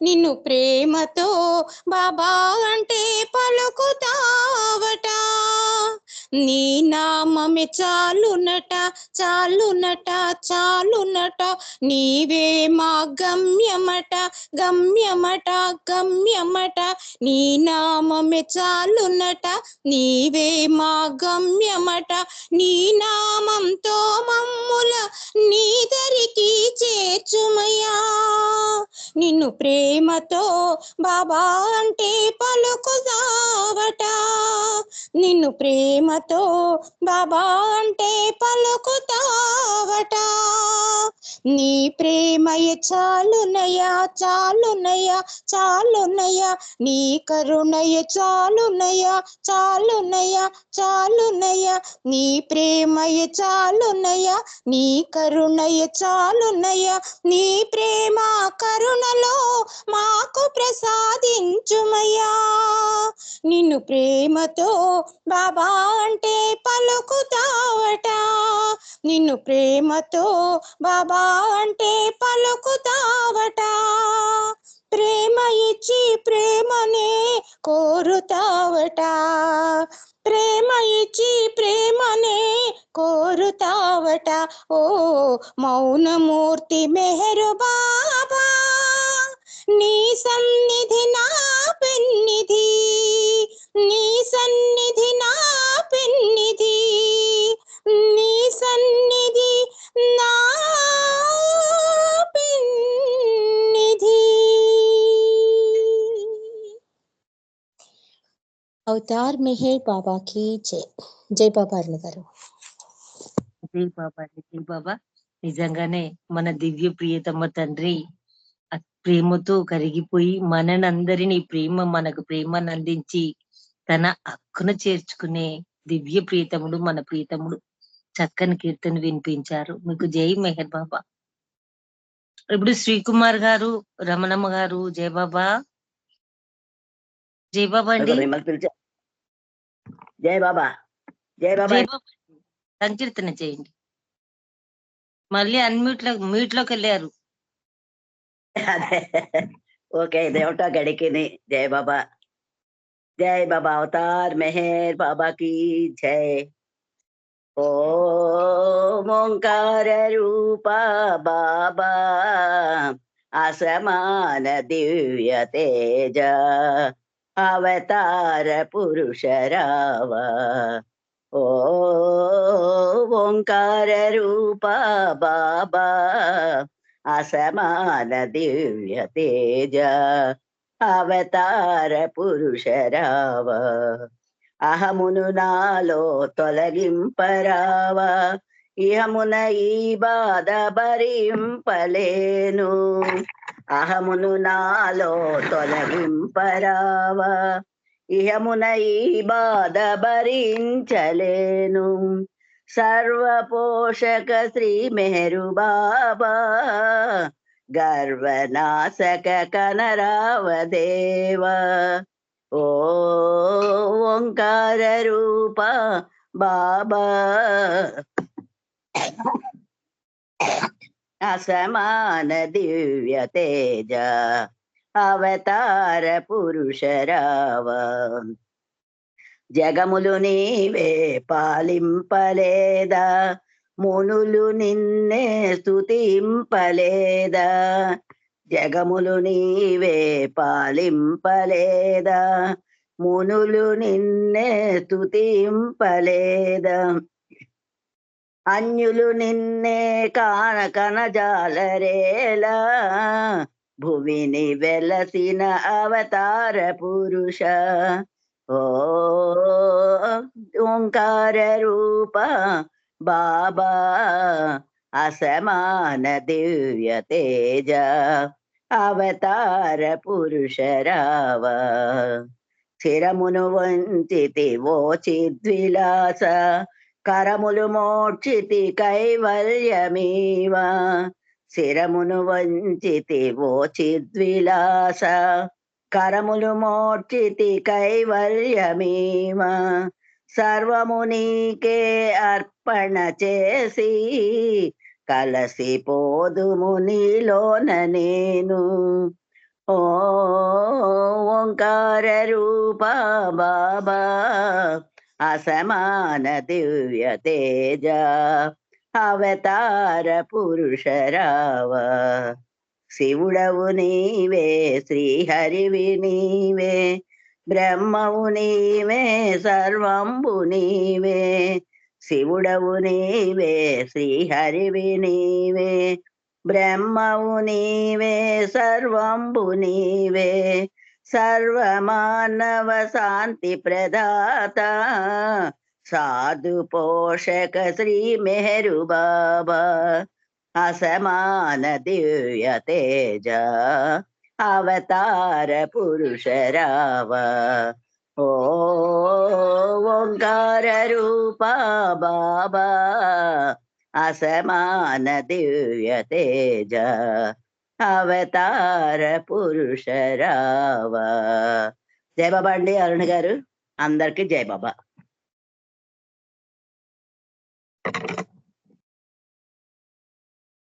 నిన్ను ప్రేమతో బాబా అంటే పలుకుతావట. నీ నామమే చాలునట, చాలునట, చాలునట. నీవే మా గమ్యమట, గమ్యమట, గమ్యమట. నీ నామమే చాలునట, నీవే మా గమ్యమట. నీ నామంతో మమ్ముల నీదరికి చేర్చుమయ్యా. నిన్ను ప్రేమతో బాబా అంటే పలుకుతావట, నిన్ను ప్రేమతో బాబా అంటే పలుకుతావట. నీ ప్రేమయే చాలునయ్యా, చాలునయ్యా, చాలునయ్యా. నీ కరుణయే చాలునయ్యా, చాలునయ్యా, చాలునయ్యా. నీ ప్రేమయే చాలునయ్యా, నీ కరుణయే చాలునయ్యా. నీ ప్రేమ కరుణలో మాకు ప్రసాదించుమయ్యా. నిన్ను ప్రేమతో బాబా అంటే పలుకుతావట, నిన్ను ప్రేమతో బాబా అంటే పలుకుతావట, ప్రేమ ఇచ్చి ప్రేమనే కోరుతావట, ప్రేమ ఇచ్చి ప్రేమనే కోరుతావట. ఓ మౌనమూర్తి మెహరు బాబా, నీ సన్నిధి నా పెన్నిధి, నీ సన్నిధి నా పెన్నిధి, నీ సన్నిధి నా పెన్నిధి. అవతార్ మెహర్ బాబాకి జై. జై బాబా అరుణ గారు. జై బాబా, జై బాబా. నిజంగానే మన దివ్య ప్రియతమ తండ్రి ప్రేమతో కరిగిపోయి మనందరినీ మనకు ప్రేమను అందించి తన హక్కును చేర్చుకునే దివ్య ప్రియతముడు మన ప్రియతముడు. చక్కని కీర్తన వినిపించారు. మీకు జై మెహర్ బాబా. ఇప్పుడు శ్రీకుమార్ గారు, రమణమ్మ గారు, జై బాబా. జై బాబా అండి. జై బాబా. జై బాబా. జై బాబా. సంకీర్తన చేయండి. మళ్ళీ మ్యూట్ లోకి వెళ్ళారు. అదే ఓకే, ఇదేమిటో గడికిని. జై బాబా. జై బాబా. అవతార్ మెహర్ బాబా కి జై. ఓంకార రూప బాబా, అసమాన దివ్య తేజ, అవతార పురుష రావ. ఓంకార రూప బాబా, అసమాన దివ్య తేజ, అవతార పురుష రావ. అహమును నాలో తొలగింపరావా, ఇహమున ఈ బాధ భరింపలేను. అహమును నాలో తొలగింపరావా, ఇహమున ఈ బాధ భరించలేను. సర్వపోషక శ్రీ మెహరు బాబా, గర్వనాశక కనరావదేవా. ఓంకార రూప బాబా, అసమాన దివ్య తేజ, అవతార పురుష రావ. జగములు నీవే పాలింపలేదా, మునులు నిన్నే స్తుతింపలేదా. జగములు నీవే పాలింపలేదా, మునులు నిన్నే స్తుతింపలేదా. అన్యులు నిన్నే కనజాలరేలా, భువిని వెలసిన అవతార పురుష. ఓంకార రూప బాబా, అసమాన దివ్య తేజ, అవతార పురుష రావ. శిరమును వంచితి ఓ చిద్విలాస, కరములు మోక్షితి కైవల్యమీవా. శిరమును వంచితి ఓ చిద్విలాస, కరములు మోక్షితి కైవల్యమీవా. సర్వము నీకే అర్పణ చేసి, కలసిపోదుము నీలోన నేను. ఓంకార రూప బాబా, అసమాన దివ్య తేజ, అవతార పురుష రావ. శివుడవు నీవే, శ్రీహరివి నీవే, బ్రహ్మవు నీవే, సర్వంబు నీవే. శివుడవు నీవే, శ్రీహరివి నీవే, బ్రహ్మవు నీవే, సర్వంబు నీవే. సర్వమానవ శాంతి ప్రదాత, సాధు పోషక శ్రీ మెహరు బాబా, అసమాన దివ్య తేజ, అవతార పురుష రావ. ఓంకార రూప బాబా, అసమాన దివ్య తేజ, అవతార పురుష రావ. జై బాబా అండి అరుణ్ గారు. అందరికీ జై బాబా.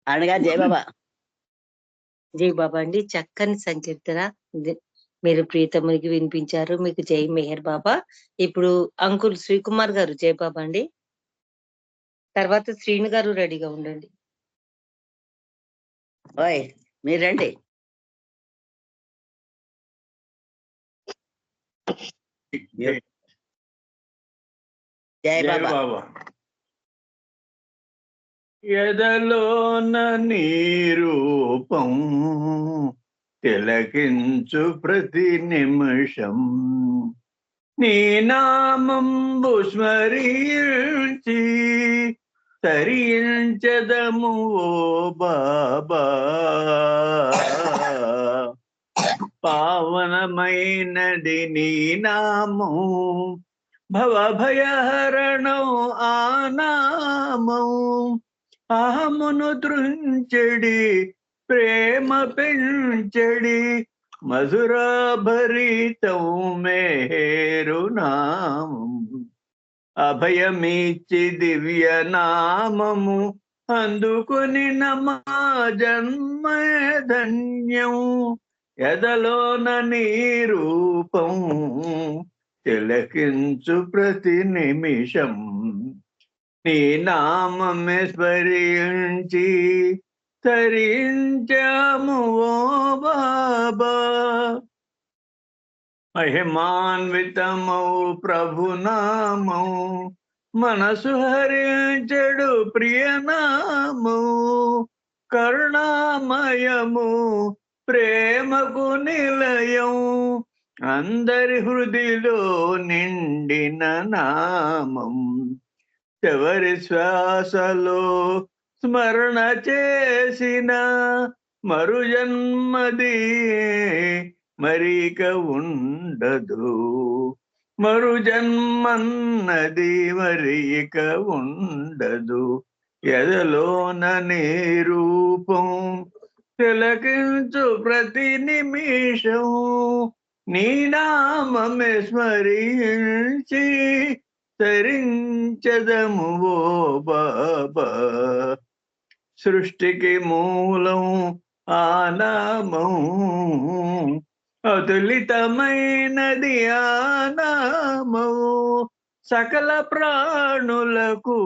అరుణగారు జై బాబా. జై బాబా అండి. చక్కని సంకీర్తన మీరు ప్రియతమునికి వినిపించారు. మీకు జై మెహర్ బాబా. ఇప్పుడు అంకుల్ శ్రీకుమార్ గారు జై బాబా అండి. తర్వాత శ్రీను గారు రెడీగా ఉండండి. ఓయ్ మీరు రండి. జై బాబా. ఎదలోన నీ రూపం తిలకించు ప్రతి నిమిషం, నీ నామంబు స్మరించి తరించదము ఓ బాబా. పావనమైనది నీ నామం, భవభయహరణం ఆ నామం. అహమును దృంచడి ప్రేమ పెంచడి మధురాభరితం మేరు నామం. అభయమిచ్చి దివ్య నామము అందుకుని నమా జన్మ ధన్యం. ఎదలోన నీ రూపం తిలకించు ప్రతి నిమిషం, నీ నామమే స్మరించి తరించాము ఓ బాబా. మహిమాన్వితమౌ ప్రభునామం, మనసు హరించడు ప్రియనామం. కరుణామయము ప్రేమకు నిలయం, అందరి హృదిలో నిండిన నామం. ఎవరి శ్వాసలో స్మరణ చేసిన మరు జన్మది మరిక ఉండదు, మరు జన్మన్నది మరిక ఉండదు. ఎదలోన నీ రూపం తిలకించు ప్రతి నిమిషం, నీ నామమే స్మరించి తరించదము ఓ బాబా. సృష్టికి మూలం ఆ నామం, అతులితమైనది ఆ నామం. సకల ప్రాణులకు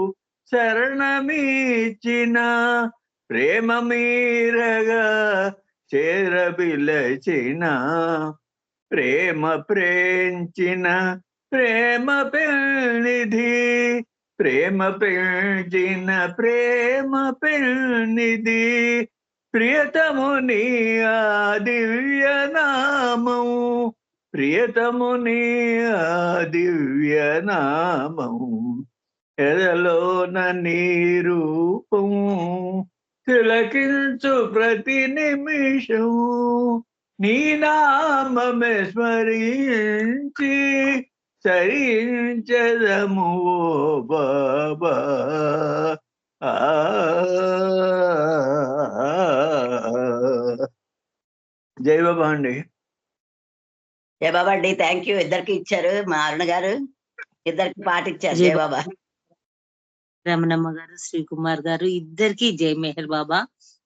శరణమిచ్చిన ప్రేమ మీరగా చేరబిలచిన, ప్రేమ ప్రేంచిన ప్రేమ పెళ్నిధి, ప్రేమ పెంచిన ప్రేమ పెళ్నిధి. ప్రియతముని ఆ దివ్య నామం, ప్రియతముని ఆ దివ్య నామం. ఎదలోన నీ రూపం తిలకించు ప్రతి నిమిషం, నీ నామమే స్మరించి తరించదము ఓ బాబా. జై బాబా అండి. జై బాబా అండి. Thank you. ఇద్దరికి ఇచ్చారు, మా అరుణ గారు ఇద్దరికి పాట ఇచ్చారు. జై జై బాబా. రమణమ్మ గారు, శ్రీకుమార్ గారు ఇద్దరికి జై మెహర్ బాబా.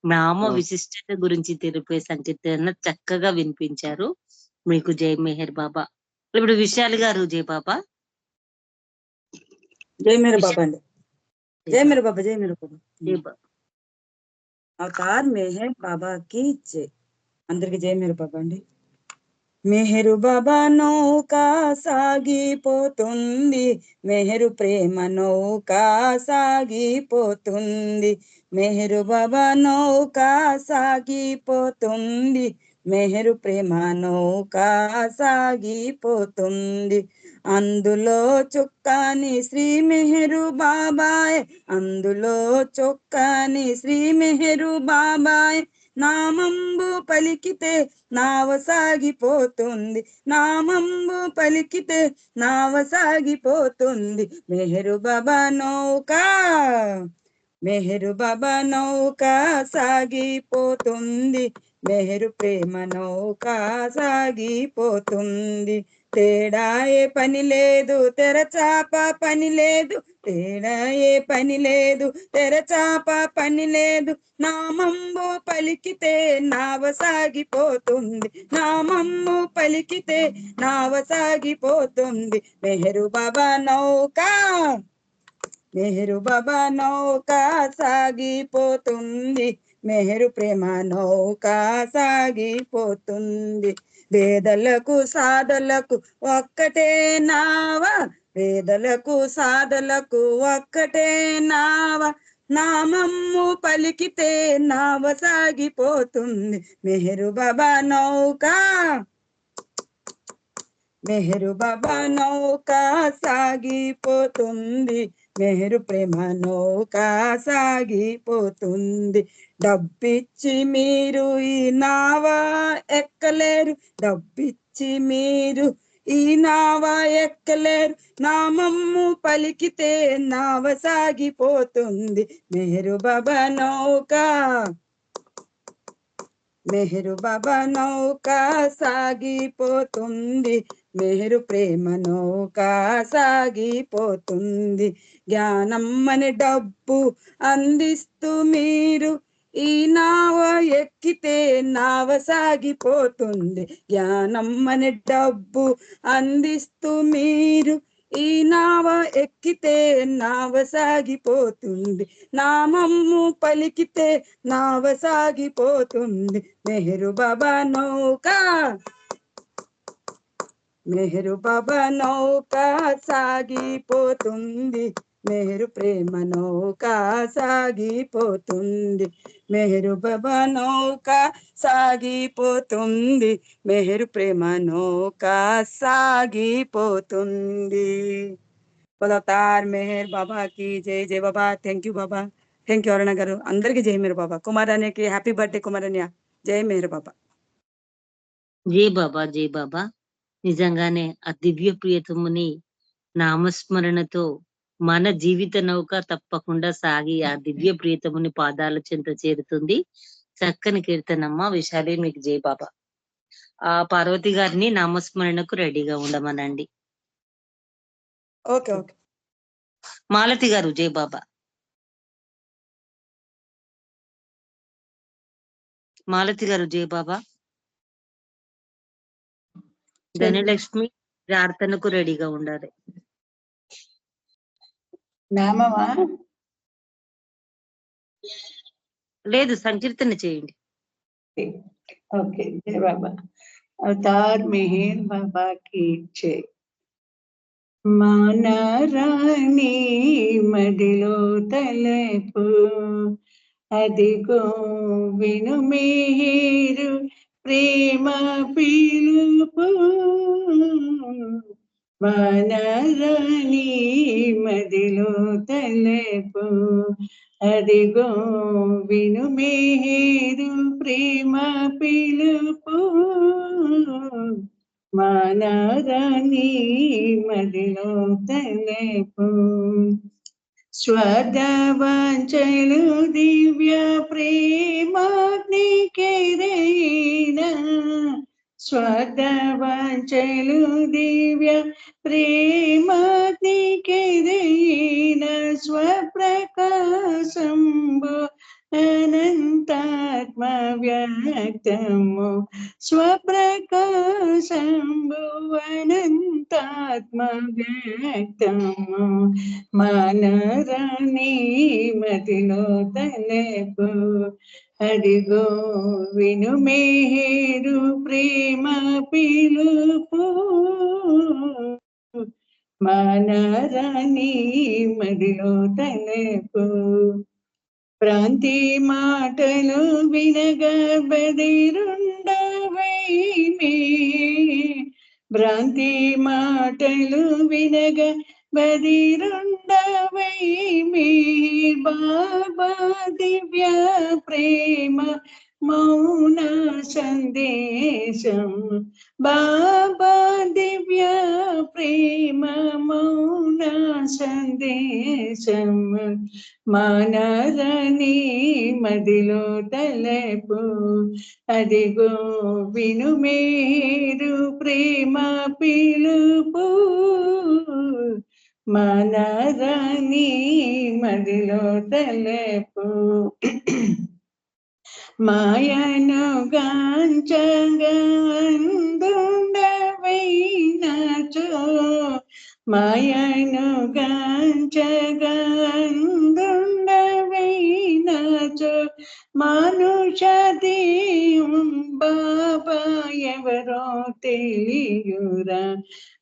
నామ విశిష్టత గురించి తెలిపే సంకీర్తన చక్కగా వినిపించారు. మీకు జై మెహర్ బాబా. ఇప్పుడు విశాల్ గారు జై బాబా. జై मेरे बाबा अंडी. जय मेरे बाबा. जय मेरे बाबा. జై బాబా. అవతార్ మెహర్ బాబా కి జై. అందరికి జై मेरे बाबा అండి. మెహరు బాబా నౌకా సాగిపోతుంది, మెహరు ప్రేమ నౌకా సాగిపోతుంది. మెహరు బాబా నౌకా సాగిపోతుంది, మెహరు ప్రేమ నౌకా సాగిపోతుంది. అందులో చొక్కాని శ్రీ మెహరు బాబాయ్, అందులో చొక్కాని శ్రీ మెహరు బాబాయ్. నామంబు పలికితే నావ సాగిపోతుంది, నామంబు పలికితే నావ సాగిపోతుంది. మెహరు బాబా నౌకా, మెహరు బాబా నౌకా సాగిపోతుంది, మెహరు ప్రేమ నౌకా సాగిపోతుంది. తేడా ఏ పని లేదు తెరచాప పని లేదు, తేడా ఏ పని లేదు తెరచాప పని లేదు. నామమ్ము పలికితే నావ సాగిపోతుంది, నామమ్ము పలికితే నావ సాగిపోతుంది. మెహరు బాబా నౌకా, మెహరు బాబా నౌకా సాగిపోతుంది, మెహరు ప్రేమ నౌకా సాగిపోతుంది. వేదలకు సాధలకు ఒక్కటే నావ, వేదలకు సాధలకు ఒక్కటే నావ. నామమ్ము పలికితే నావ సాగిపోతుంది, మెహరు బాబా నౌకా, మెహరు బాబా నౌకా సాగిపోతుంది, మెహరు ప్రేమ నౌకా సాగిపోతుంది. డబ్బిచ్చి మీరు ఈ నావ ఎక్కలేరు, డబ్బిచ్చి మీరు ఈ నావ ఎక్కలేరు. నామమ్ము పలికితే నావ సాగిపోతుంది, మెహరు బాబా నౌకా, మెహరు బాబా నౌకా సాగిపోతుంది, మెహరు ప్రేమ నౌకా సాగిపోతుంది. జ్ఞానమ్మని డబ్బు అందిస్తూ మీరు ఈ నావ ఎక్కితే నావ సాగిపోతుంది, జ్ఞానమ్మని డబ్బు అందిస్తూ మీరు ఈ నావ ఎక్కితే నావ సాగిపోతుంది. నామమ్ము పలికితే నావ సాగిపోతుంది, మెహరు బాబా నౌకా, మెహరు బాబా నౌకా సాగిపోతుంది, మెహరు ప్రేమ నౌకా సాగిపోతుంది, మెహరు బాబా నౌకా సాగిపోతుంది, మెహరు ప్రేమ నౌకా సాగిపోతుంది. అవతార్ మెహర్ బాబాకి జై. జై Baba. Thank you Baba, thank you Aruna garu. అందరికి జై మెహర్ బాబా. కుమారానికి హ్యాపీ బర్త్డే కుమారన్య. జై మెహర్ బాబా. జై బాబా, జై బాబా. నిజంగానే ఆ దివ్య ప్రియతముని నామస్మరణతో మన జీవిత నౌక తప్పకుండా సాగి ఆ దివ్య ప్రియతముని పాదాల చెంత చేరుతుంది. చక్కని కీర్తనమ్మ. విశాలి, మీకు జై బాబా. ఆ పార్వతి గారిని నామస్మరణకు రెడీగా ఉండమనండి. Okay okay. మాలతి గారు జై బాబా. మాలతి గారు జై బాబా. ధనలక్ష్మి ప్రార్థనకు రెడీగా ఉండాలి. నామమా లేదు, సంకీర్తన చేయండి. ఓకే. జై బాబా. అవతార్ మెహర్ బాబా की जय. మానరాణి మదిలో తలపు అదిగో విను మెహరు ప్రేమ పిలుపు, మానరాణి మదిలో తలపు అదిగో విను మెహరు ప్రేమ పిలుపు, మానరాణి మదిలో తలపు. స్వర్గవాంఛలు దివ్య ప్రేమాగ్నికెరైన, స్వర్గవాంఛలు దివ్య ప్రేమాగ్నికెరైన, స్వప్రకాశంబు అనంతాత్మ వ్యక్తము, స్వప్రకాశంబు అనంతాత్మ వ్యక్తము, మానరాణి మదిలో తలపు అదిగో విను మెహరు ప్రేమ పిలుపు, మానరాణి మదిలో తలపు. ప్రాంతి మాటలు వినగ బదిరుండవైమే, భ్రాంతి మాటలు వినగ బదిరుండవైమే, బాబా దివ్య ప్రేమ మౌన సందేశం, బాబా దివ్య ప్రేమ మౌన సందేశం మానరని మదిలో తలపు అదిగో విను మేరు ప్రేమ పిలుపు మానరని మదిలో తలపు మాయను గాంచగందుండవైనచో మాయను గాంచగందుండవైనచో మనుష దేహం బాబా ఎవరో తెలియురా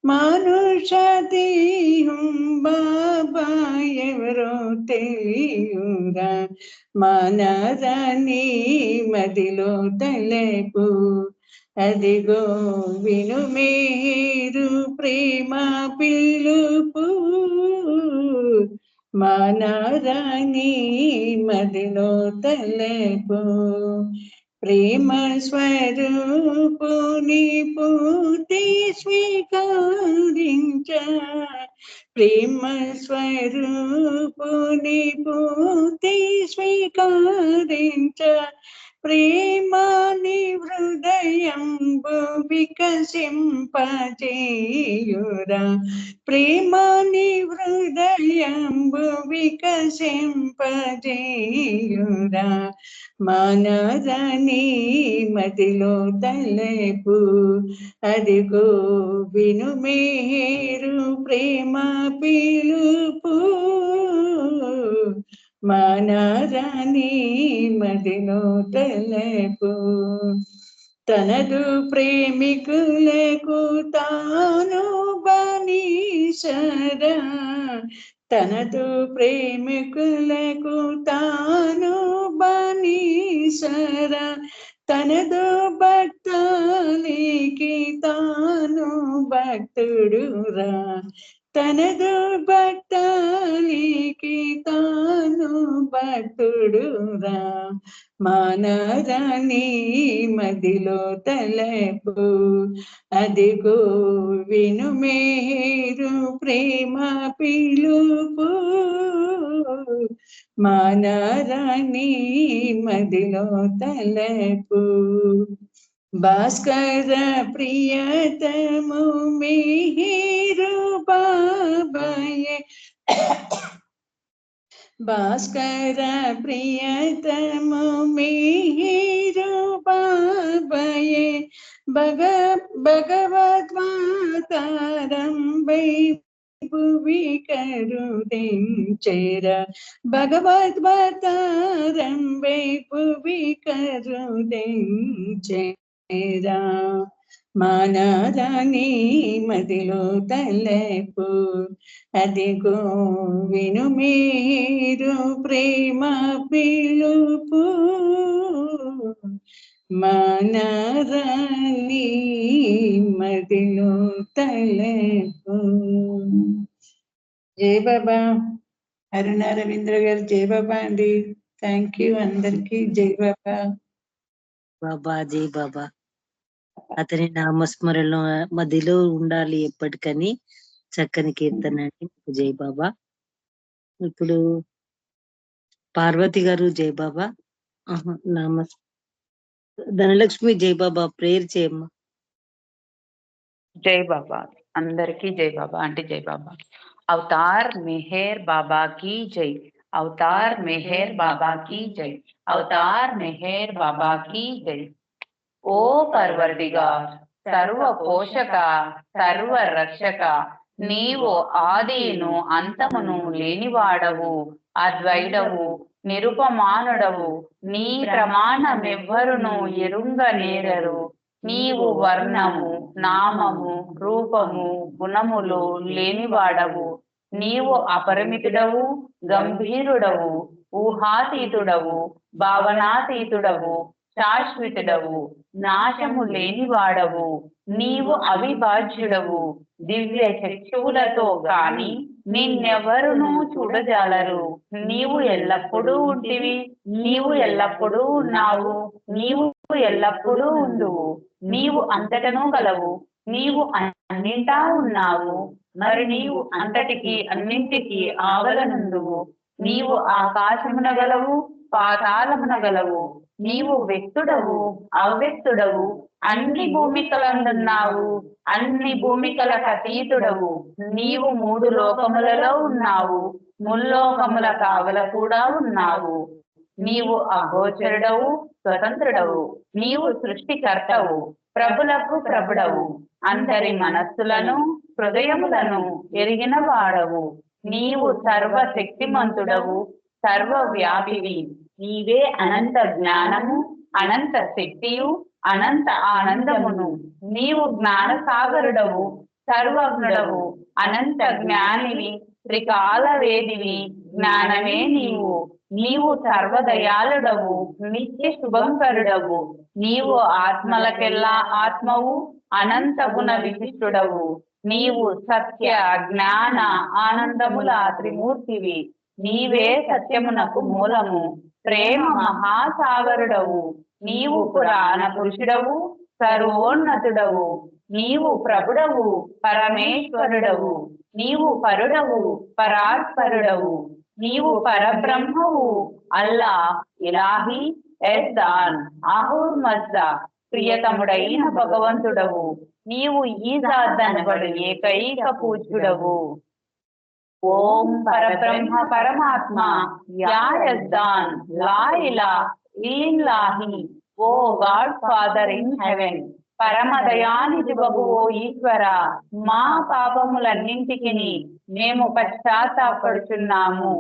మనుష దేహం బాబా ఎవరో తెలియురా మానరని మదిలో తలపు అదిగో విను మేరు ప్రేమ పిలుపు మానరని మదిలో తలపు ప్రేమ స్వరూపుని పూర్తి స్వీకరించ ప్రేమ స్వరూపుని పూర్తి స్వీకరించ ప్రేమాని హృదయంబు వికసింపజేయురా ప్రేమాని హృదయంబు వికసింపజేయురా మానరని మదిలో తలపు అదిగో విను మేరు ప్రేమ పిలుపు మానరని మదిలో తలపు తనదు ప్రేమికులకు తాను బనీసరా తనదు ప్రేమికులకు తాను బనీసరా తనదు భక్తానికి తాను భక్తుడురా తనదు భక్తానికి తాను భక్తుడురా మానరని మదిలో తలపు అదిగో విను మేరు ప్రేమ పిలుపు మానరని మదిలో తలపు భాస్కర ప్రియతము మిహిరు బాబాయే భాస్కర ప్రియతము మిహిరు బాబాయే భగవద్మాతారంబై భువి కరుదించేర భగవద్మాతారంబై భువి కరుదించేరా మానరని మదిలో తలపు అదిగో విను మీరు ప్రేమ పిలుపు మానరని మదిలో తలపు. జై బాబా. అరుణ రవీంద్ర గారు జై బాబా అండి. థ్యాంక్ యూ అందరికి. జై బాబా. బాబా జై బాబా. అతని నామస్మరణ మధ్యలో ఉండాలి ఎప్పటికని చక్కని కీర్తన అండి. జై బాబా. ఇప్పుడు పార్వతి గారు జై బాబా. ధనలక్ష్మి జై బాబా. ప్రేయర్ చేయమ్మా. జై బాబా. అందరికీ జై బాబా అంటే జై బాబా. అవతార్ మెహర్ బాబా की जय. అవతార్ మెహర్ బాబా की जय. అవతార్ మెహర్ బాబా की जय. ఓ పర్వర్దిగార్, సర్వ పోషక, సర్వ రక్షక, నీవు ఆదిను అంతమును లేనివాడవు, అద్వైడవు, నిరుపమానుడవు. నీ ప్రమాణమెవ్వరును ఎరుంగ నేరరు. నీవు వర్ణము, నామము, రూపము, గుణములు లేనివాడవు. నీవు అపరిమితుడవు, గంభీరుడవు, ఊహాతీతుడవు, భావనాతీతుడవు, శాశ్వతుడవు, నాశము లేనివాడవు. నీవు అవిభాజ్యుడవు. దివ్య చక్షువులతో గాని నిన్నెవరునూ చూడజాలరు. నీవు ఎల్లప్పుడూ ఉంటివి, నీవు ఎల్లప్పుడూ ఉన్నావు, నీవు ఎల్లప్పుడూ ఉండువు. నీవు అంతటను గలవు, నీవు అన్నింటా ఉన్నావు. మరి నీవు అంతటికి అన్నింటికి ఆవలనందువు. నీవు ఆకాశమున గలవు, పాతాళమున గలవు. నీవు వ్యక్తుడవు, అవ్యక్తుడవు, అన్ని భూమికలందున్నావు, అన్ని భూమికలకు అతీతుడవు. నీవు 3 లోకములలో ఉన్నావు, ముల్లోకముల కావల కూడా ఉన్నావు. నీవు అగోచరుడవు, స్వతంత్రుడవు. నీవు సృష్టికర్తవు, ప్రభులకు ప్రభుడవు. అందరి మనస్సులను హృదయములను ఎరిగిన వాడవు. నీవు సర్వశక్తిమంతుడవు, సర్వవ్యాపివి. నీవే అనంత జ్ఞానము, అనంత శక్తియు, అనంత ఆనందమును. నీవు జ్ఞాన సాగరుడవు, సర్వజ్ఞుడవు, అనంత జ్ఞానివి, త్రికాల వేదివి. జ్ఞానమే నీవు. నీవు సర్వదయాళుడవు, నిత్య శుభంకరుడవు. నీవు ఆత్మలకెల్లా ఆత్మవు, అనంత గుణ విశిష్టుడవు. నీవు సత్య జ్ఞాన ఆనందముల త్రిమూర్తివి. నీవే సత్యమునకు మూలము, ప్రేమ మహాసాగరుడవు. నీవు పురాణ పురుషుడవు, సర్వోన్నతుడవు. నీవు ప్రభుడవు, పరమేశ్వరుడవు. నీవు పరుడవు, పరాత్పరుడవు. నీవు పరబ్రహ్మవు, అల్లా, ఇలాహి, ఎస్దాన్, అహూర్ మజ్దా, ప్రియతముడైన భగవంతుడవు. నీవు ఈజాద్దనబడు ఏకైక పూజ్యుడవు. ఓం పరబ్రహ్మ పరమాత్మ, యా యజ్దాన్, లా ఇలా ఇల్లాహి, ఓ గాడ్ ఫాదర్ ఇన్ హెవెన్. పరమదయానిధి బగు ఓ ఈశ్వర, మా పాపములన్నింటికి మేము పశ్చాత్తాపడుచున్నాము.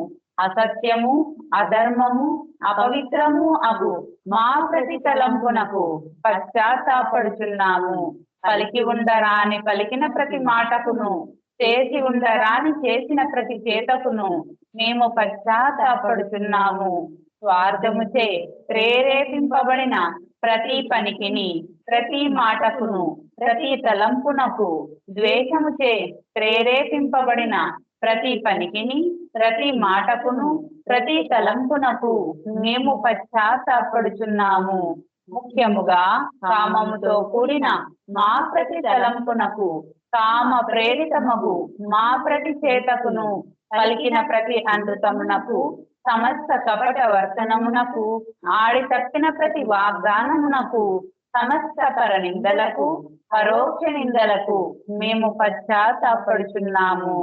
అసత్యము, అధర్మము, అపవిత్రము అగు మా ప్రతి తలంపునకు పశ్చాత్తాపడుచున్నాము. పలికి ఉండరాని పలికిన ప్రతి మాటకును, చేసి ఉండరాని చేసిన ప్రతి చేతకును మేము పశ్చాత్తాపడుచున్నాము. స్వార్థముచే ప్రేరేపింపబడిన ప్రతి పనికిని, ప్రతి మాటకును, ప్రతి తలంపునకు, ద్వేషముచే ప్రేరేపింపబడిన ప్రతి పనికిని, ప్రతి మాటకును, ప్రతి తలంపునకు మేము పశ్చాత్తాపడుచున్నాము. ముఖ్యముగా కామముతో కూడిన మా ప్రతి తలంపునకు, కామ ప్రేరితమగు మా ప్రతి చేతకును, పలికిన ప్రతి అనృతమునకు, సమస్త కపట వర్తనమునకు, ఆడి తప్పిన ప్రతి వాగ్దానమునకు, సమస్త పర నిందలకు, పరోక్ష నిందలకు మేము పశ్చాత్తాపడుచున్నాము.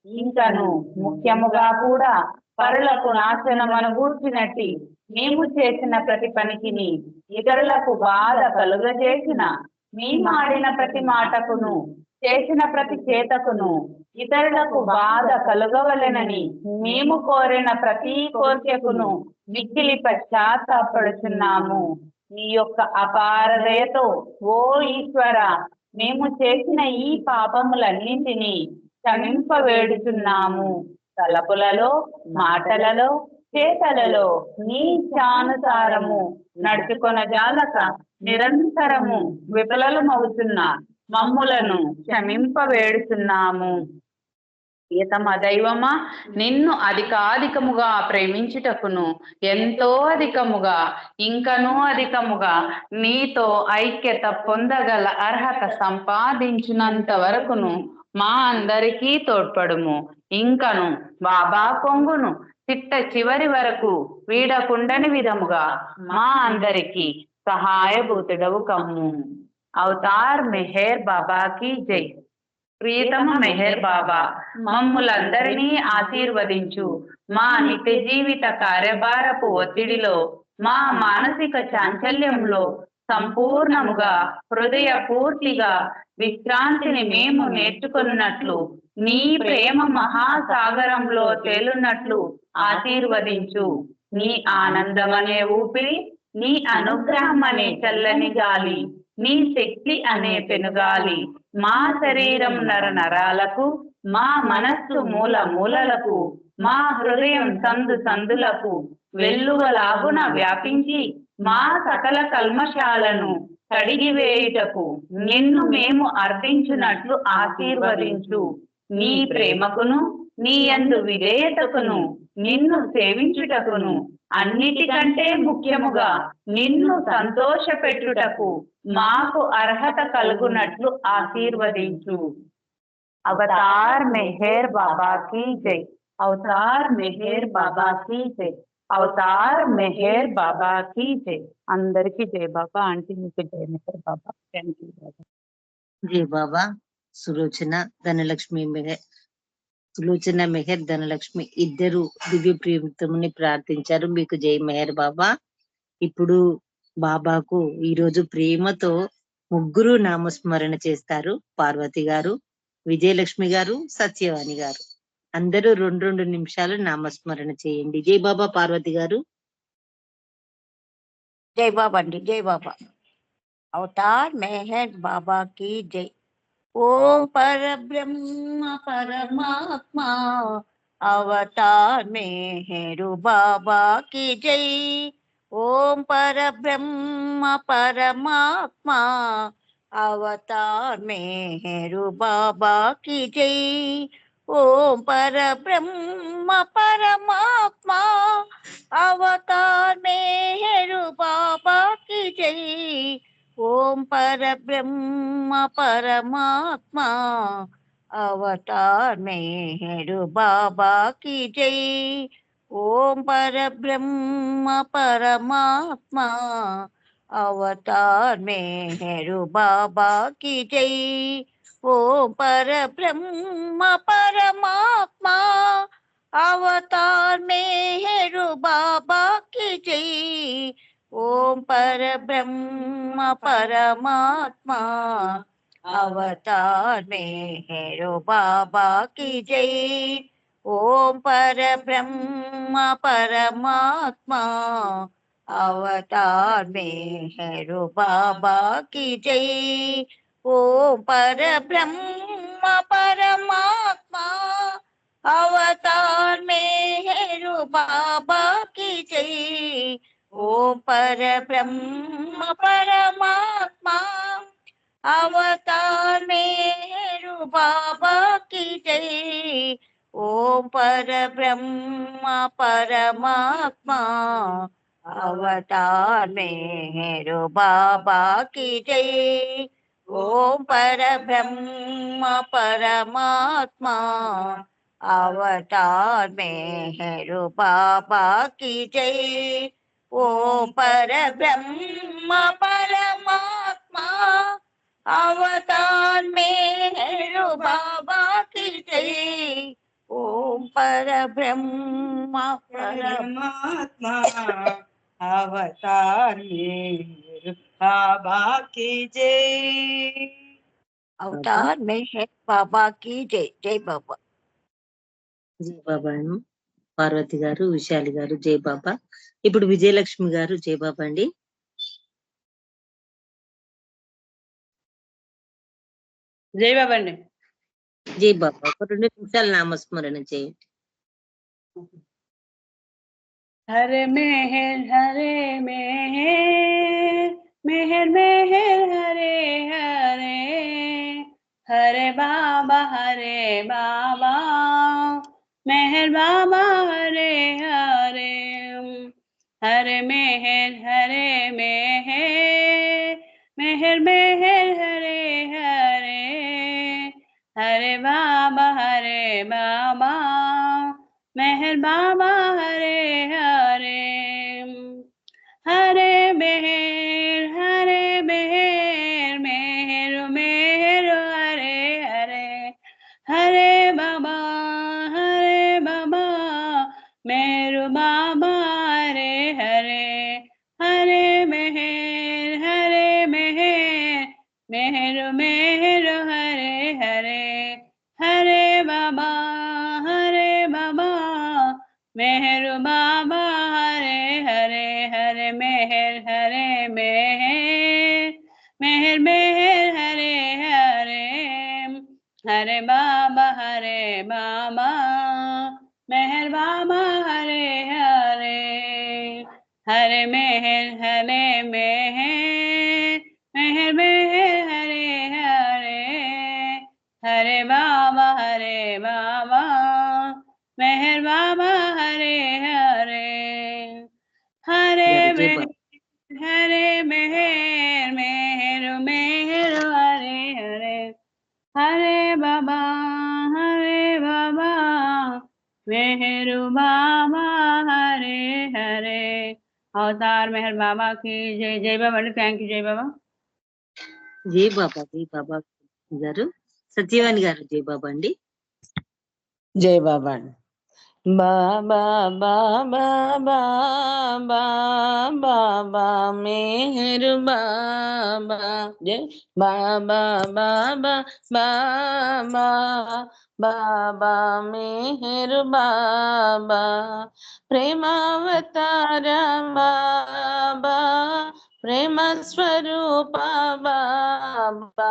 ఇంకను ముఖ్యముగా కూడా పరులకు నాశనమను గూర్చినట్టి మేము చేసిన ప్రతి పనికిని, ఇతరులకు బాధ కలుగజేసిన మేమాడిన ప్రతి మాటకును, చేసిన ప్రతి చేతకును ఇతరులకు బాధ కలుగవలెనని మేము కోరిన ప్రతి కోరికకును మిక్కిలి పశ్చాత్తాపడుచున్నాము. నీ యొక్క అపార దయతో ఓ ఈశ్వర, మేము చేసిన ఈ పాపములన్నింటినీ క్షమింపవేడుచున్నాము. తలపులలో, మాటలలో, చేతలలో నీ ఇచ్ఛానుసారము నడుచుకొనజాలక నిరంతరము విఫలమవుతున్న మమ్ములను క్షమింపవేడుచున్నాము. ప్రియతమ దైవమా, నిన్ను అధికాధికముగా ప్రేమించుటకును, ఎంతో అధికముగా, ఇంకనూ అధికముగా నీతో ఐక్యత పొందగల అర్హత సంపాదించినంత వరకును మా అందరికీ తోడ్పడుము. ఇంకను బాబా కొంగును చిట్ట చివరి వరకు వీడకుండని విధముగా మా అందరికీ సహాయభూతుడవు కమ్ము. అవతార్ మెహర్ బాబా కీ జై. ప్రియతమ మెహర్ బాబా, మమ్ములందరినీ ఆశీర్వదించు. మా నిత్య జీవిత కార్యభారపు ఒత్తిడిలో, మా మానసిక చాంచల్యంలో సంపూర్ణముగా, హృదయ పూర్తిగా విశ్రాంతిని మేము నేర్చుకున్నట్లు, నీ ప్రేమ మహాసాగరంలో తేలున్నట్లు ఆశీర్వదించు. నీ ఆనందమనే ఊపిరి, నీ అనుగ్రహం అనే చల్లని గాలి, నీ శక్తి అనే పెనుగాలి మా శరీరం నరనరాలకు, మా మనస్సు మూల మూలలకు, మా హృదయం సందు సందులకు వెల్లువలాగున వ్యాపించి మా సకల కల్మషాలను కడిగివేయుటకు నిన్ను మేము అర్థించున్నట్లు ఆశీర్వదించు. నీ ప్రేమకును, నీ యందు విధేయతకును, నిన్ను సేవించుటకును, అన్నిటికంటే ముఖ్యముగా నిన్ను సంతోషపెట్టుటకు మాకు అర్హత కలుగునట్లు ఆశీర్వదించు. अवतार मेहर बाबा की जय। अवतार मेहर बाबा की जय। అవతార్ మెహర్ బాబా की जय। అందరికి జై బాబా। ఆంటీ మీకు జై మెహర్ బాబా। థ్యాంక్ యూ బాబా। జై బాబా। సులోచన ధనలక్ష్మి మెహర్, సులోచన మెహర్ ధనలక్ష్మి ఇద్దరు దివ్య ప్రియతముని ప్రార్థించారు, మీకు జై మెహర్ బాబా। ఇప్పుడు బాబాకు ఈరోజు ప్రేమతో ముగ్గురు నామస్మరణ చేస్తారు, పార్వతి గారు, విజయలక్ష్మి గారు, సత్యవాణి గారు। అందరూ 2 నిమిషాలు నామస్మరణ చేయండి। జై బాబా। పార్వతి గారు। जय बाबा जी, जय बाबा। अवतार मेहर बाबा की जय। ओम पर ब्रह्म परमात्मा अवतार मेहरु बाबा की जय। ओम पर ब्रह्म परमात्मा अवतार मेहरु बाबा की जय। ओम पर ब्रह्म परमात्मा अवतार मेहरु बाबा की जय। ओम पर ब्रह्म परमात्मा अवतार मेहरु बाबा की जय। ओम पर ब्रह्म परमात्मा अवतार मेहरु बाबा की जय। ओम पर ब्रह्म परमात्मा अवतार मेहरु बाबा की जय। ओम पर ब्रह्म परमात्मा अवतार मेहरु बाबा की जय। ओम पर ब्रह्म परमात्मा अवतार मेहरु बाबा की जय। ओम पर ब्रह्म परमात्मा अवतार मेहरु बाबा की जय। ओम पर ब्रह्म परमात्मा अवतार मेहरु बाबा की जय। ओम पर ब्रह्म परमात्मा अवतार मेहरु बाबा की जय। ओम पर ब्रह्म परमात्मा अवतार मेहरु बाबा की जय। ओम पर ब्रह्म परमात्मा अवतार मेहरु बाबा की जय। ओम पर ब्रह्म परमात्मा अवतार मेहरु बाबा की जय। अवतार मेहर बाबा की जय। जय बाबा। జై బాబా। పార్వతి గారు, విశాలి గారు జై బాబా। ఇప్పుడు విజయలక్ష్మి గారు జై బాబా అండి। జై బాబా అండి। జై బాబా। ఒక 2 నిమిషాలు నామస్మరణ చేయండి। हरे मेहर मेहर मेहर मेहर हरे हरे हरे बाबा मेहर बाबा हरे हरे। हरे मेहर मेहर मेहर हरे हरे हरे बाबा मेहर बाबा हरे हरे। हरे मेहर मेहर मेहर हरे हरे हरे बाबा मेहर बाबा हरे हरे। हरे मेहर मेहर मेहर हरे हरे हरे बाबा मेहर बाबा हरे हरे। हरे मेहर मेहर मेहर हरे हरे हरे बाबा मेहर बाबा हरे हरे। हरे मेहर मेहर मेहर हरे हरे हरे बाबा मेहर बाबा हरे हरे। हरे मेहर मेहर मेहर हरे हरे हरे बाबा मेहर बाबा हरे हरे अवतार मेहर बाबा की जय जय बाबा అండి థ్యాంక్ యూ జై బాబా గారు. సత్యవాణి గారు జై బాబా అండి. జై బాబా అండి. బాబా బాబా బాబా బాబా మేరు బాబా జై బాబా బాబా బాబా బాబా మేరు బాబా ప్రేమావతార బాబా ప్రేమ స్వరూప బాబా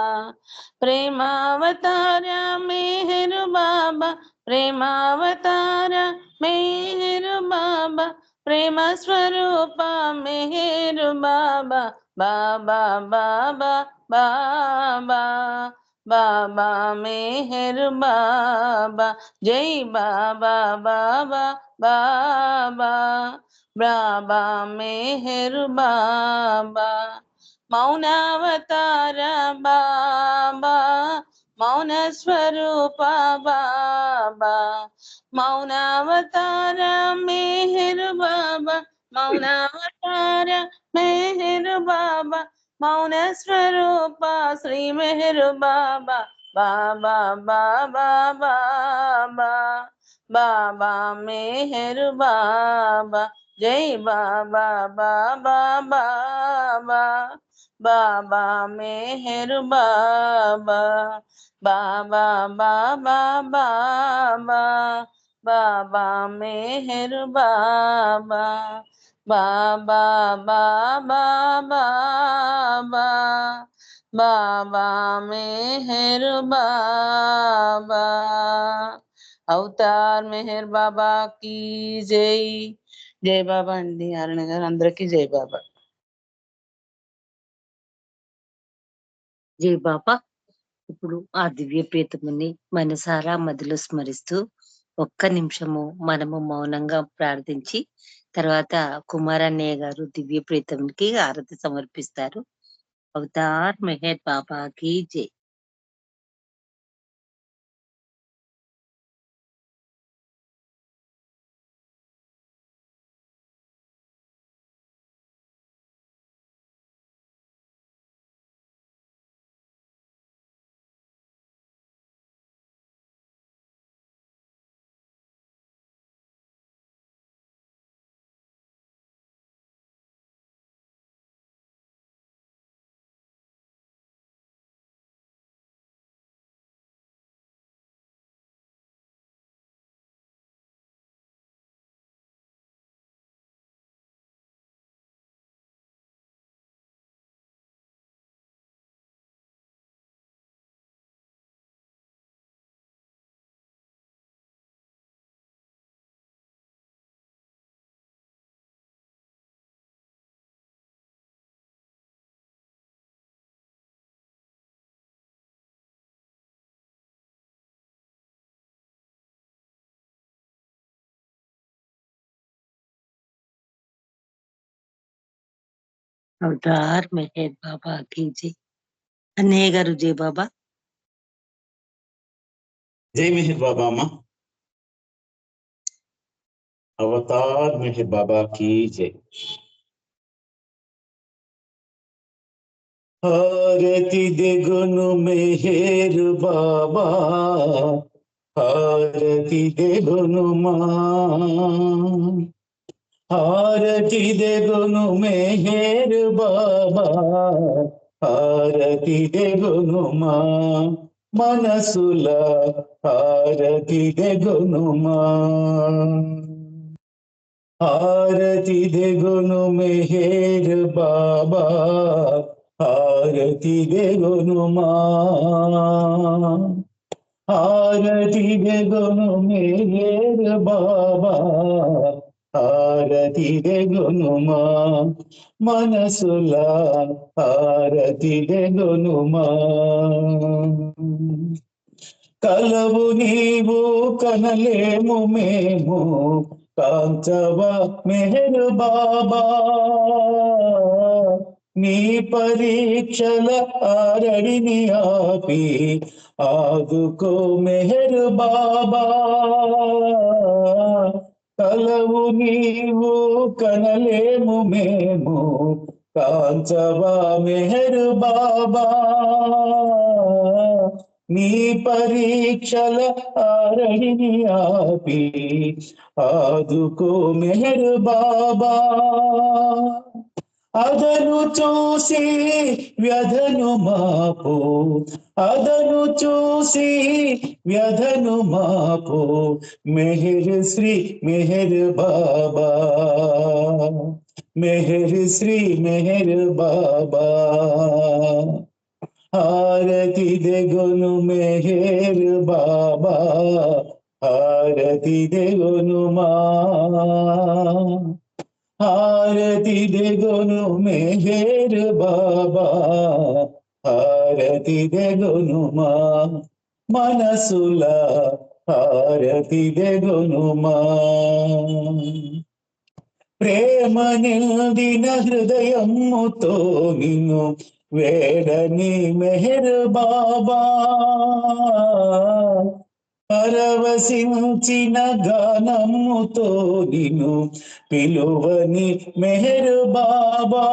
ప్రేమావతార మేరు బాబా ప్రేమావతార మేరు బాబా ప్రేమ స్వరూప మేరు బాబా బాబా బాబా బాబా బాబా మేరు బాబా జై బాబా బాబా బాబా బాబా మేరు బాబా మౌనావతార బాబా మౌన స్వరూప బాబా మౌనావతార మేరు బాబా మౌనావతార మేరు బాబా మౌన స్వరూప శ్రీ మెహరు బాబా బాబా బాబా బాబా బాబా మేహరు బాబా జై బాబా బాబా బాబా బాబా మేహరు బాబా బాబా బాబా బాబా బాబా మేహరు బాబా బాబా బాబా బాబా బాబా మేహరు బాబా అవతార్ మెహర్ బాబా की జై జై బాబా అండి. అరుణ గారు అందరికీ జై బాబా. జై బాబా. ఇప్పుడు ఆ దివ్య ప్రియతముని మనసారా మదిలో స్మరిస్తూ ఒక్క నిమిషము మనము మౌనంగా ప్రార్థించి తర్వాత కుమారన్నయ్య గారు దివ్య ప్రియతమునికి ఆరతి సమర్పిస్తారు. అవతార్ మెహర్ బాబాకి జై. అవతార్ మెహర్ బాబాకి జై. అన్నయ్య గారు జై బాబా. జై మెహర్ బాబా అమ్మ. అవతార్ మెహర్ బాబా की जय. హారతి దెగును మెహర్ బాబా హారతి దెగును మా హారతి దెగును మెహర్ బాబా హారతి దెగును మా మనసుల హారతి దెగును మా హారతి దెగును మెహర్ బాబా హారతి దెగును మా హారతి దెగును మెహర్ బాబా హారతి దెగును మా మనసుల హారతి దెగును మా కలవు నీవు కనలేము మేము కాంచవా మెహర్ బాబా నీ పరీక్షల ఆరడిని ఆపి ఆదుకో మెహర్ బాబా కలవు నీవు కనలేము మేము కాంచవా మెహర్ బాబా నీ పరీక్షల ఆరణిని ఆపి ఆదుకో మెహర్ బాబా అదను చూసి వ్యధను మాపు అదను చూసి వ్యధను మాపు మెహర్ శ్రీ మెహర్ బాబా మెహర్ శ్రీ మెహర్ బాబా హారతి దెగొను మెహర్ బాబా హారతి దెగొను మా హారతి దెగొను మెహర్ బాబా హారతి దెగొను మా మనసుల హారతి దెగొను మా ప్రేమ నిందిన హృదయముతో నిన్ను వేడని మెహర్ బాబా పరవశించిన గానముతో నిన్ను పిలువని మెహర్ బాబా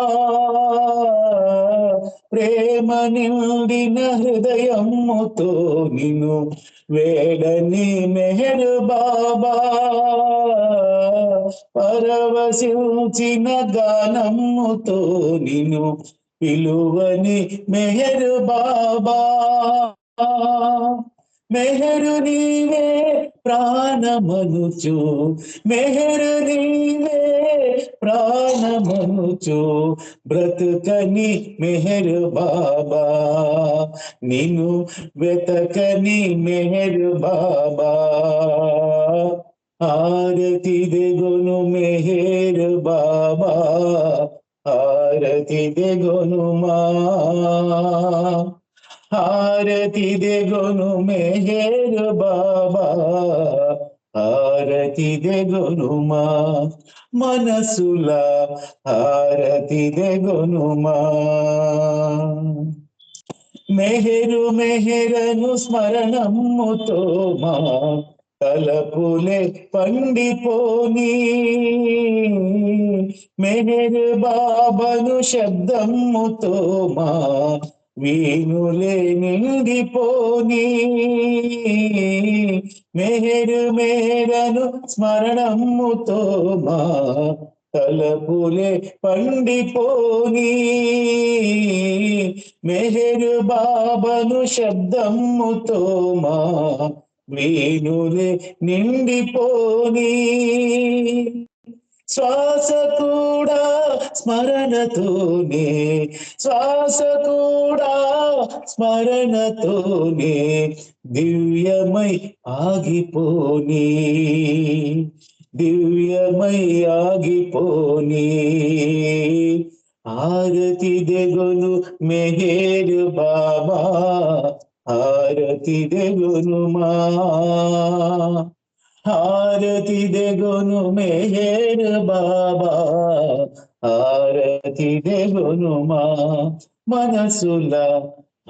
ప్రేమ నిండిన హృదయముతో నిన్ను వేడని మెహర్ బాబా పరవశించిన గానముతో నిన్ను పిలువని మెహర్ బాబా మెహరు నీవే ప్రాణమనుచు మెహరు నీవే ప్రాణమనుచు బ్రతుకని మెహర్ బాబా నిన్ను వెతకని మెహర్ బాబా హారతి దెగొను మెహర్ బాబా హారతి దెగొను మా హారతి దెగొను మెహర్ బాబా హారతి దెగొను మా మనసుల హారతి దెగొను మా మెహరు మెహరను స్మరణముతో మా తలపులే పండిపోని మెహర్ బాబాను శబ్దముతో మా వీణులే నిండిపోని మెహర్ మేరను స్మరణముతో మా తలపులే పండిపోని మెహర్ బాబాను శబ్దముతో మా వీణులే నిండిపోని శ్వాస కూడా స్మరణతోనే శ్వాస కూడా స్మరణతోనే దివ్యమై ఆగిపోని దివ్యమై ఆగిపోని హారతి దెగొను మెహర్ బాబా హారతి దెగొను మా హారతి దెగొను మెహర్ బాబా హారతి దెగొను మా మనసుల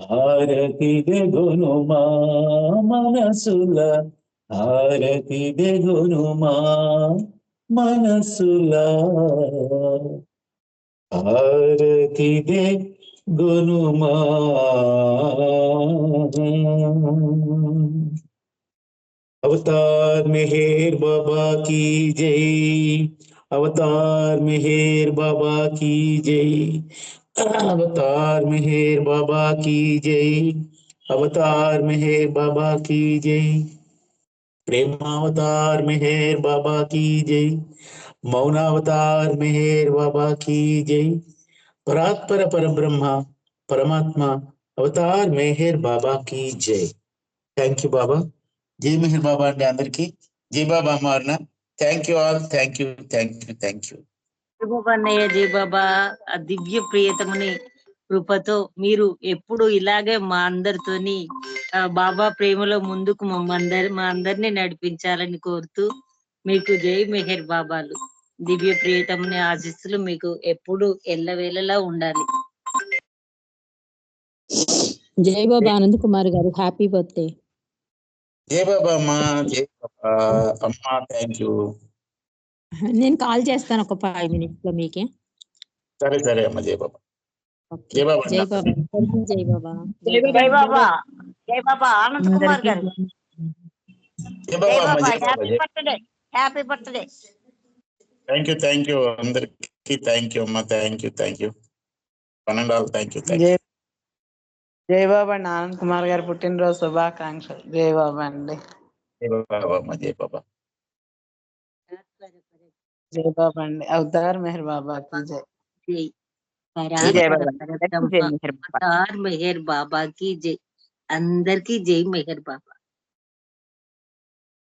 హారతి దెగొను మా మనసుల హారతి దెగొను మా మనసుల హారతి దెగొను మా अवतार मेहर बाबा की जय अवतार मेहर बाबा की जय अवतार मेहर बाबा की जय अवतार मेहर बाबा की जय प्रेमावतार मेहर बाबा की जय मौनावतार मेहर बाबा की जय परात्पर परब्रह्म परमात्मा अवतार मेहर बाबा की जय थैंक यू बाबा జై మెహర్ బాబా అండి అందరికి జై బాబా అమ్మారణ thank you all thank you thank you thank you జై బాబా అన్నయ్య జై బాబా ఆ దివ్య ప్రియతముని కృపతో మీరు ఎప్పుడు ఇలాగే మా అందరితోని బాబా ప్రేమలో ముందుకు మా అందరినీ నడిపించాలని కోరుతూ మీకు జై మెహర్ బాబాలు దివ్య ప్రియతముని ఆశీస్సులు మీకు ఎప్పుడు ఎల్లవేళలా ఉండాలి. జై బాబా ఆనంద్ కుమార్ గారు హ్యాపీ బర్త్డే. జై బాబా అమ్మా జై బాబా అమ్మా థ్యాంక్ యూ. నేను కాల్ చేస్తాను ఒక 5 minutes లో మీకే. సరే సరే అమ్మ. జై బాబా. ఓకే. జై బాబా. జై బాబా. జై బాబా. జై బాబా. జై బాబా. ఆనంద్ కుమార్ గారు జై జై బాబా అమ్మ. బాబా. జై Baba. Happy birthday. Happy birthday. Thank you అందరికి. థ్యాంక్ యూ అమ్మ. Thank you. 12 thank you. జై బాబా అండి. ఆనంద్ కుమార్ గారు పుట్టినరోజు శుభాకాంక్షలు. జై బాబా అండి. జై బాబా అమ్మ. జై బాబా. జై బాబా అండి. అవతార్ మెహర్ బాబాకి జై. జై. జై పరాత్పర బాబా. పరబ్రహ్మ జై మెహర్ బాబా. అవతార్ మెహర్ బాబాకి జై. అందరికీ జై మెహర్ బాబా.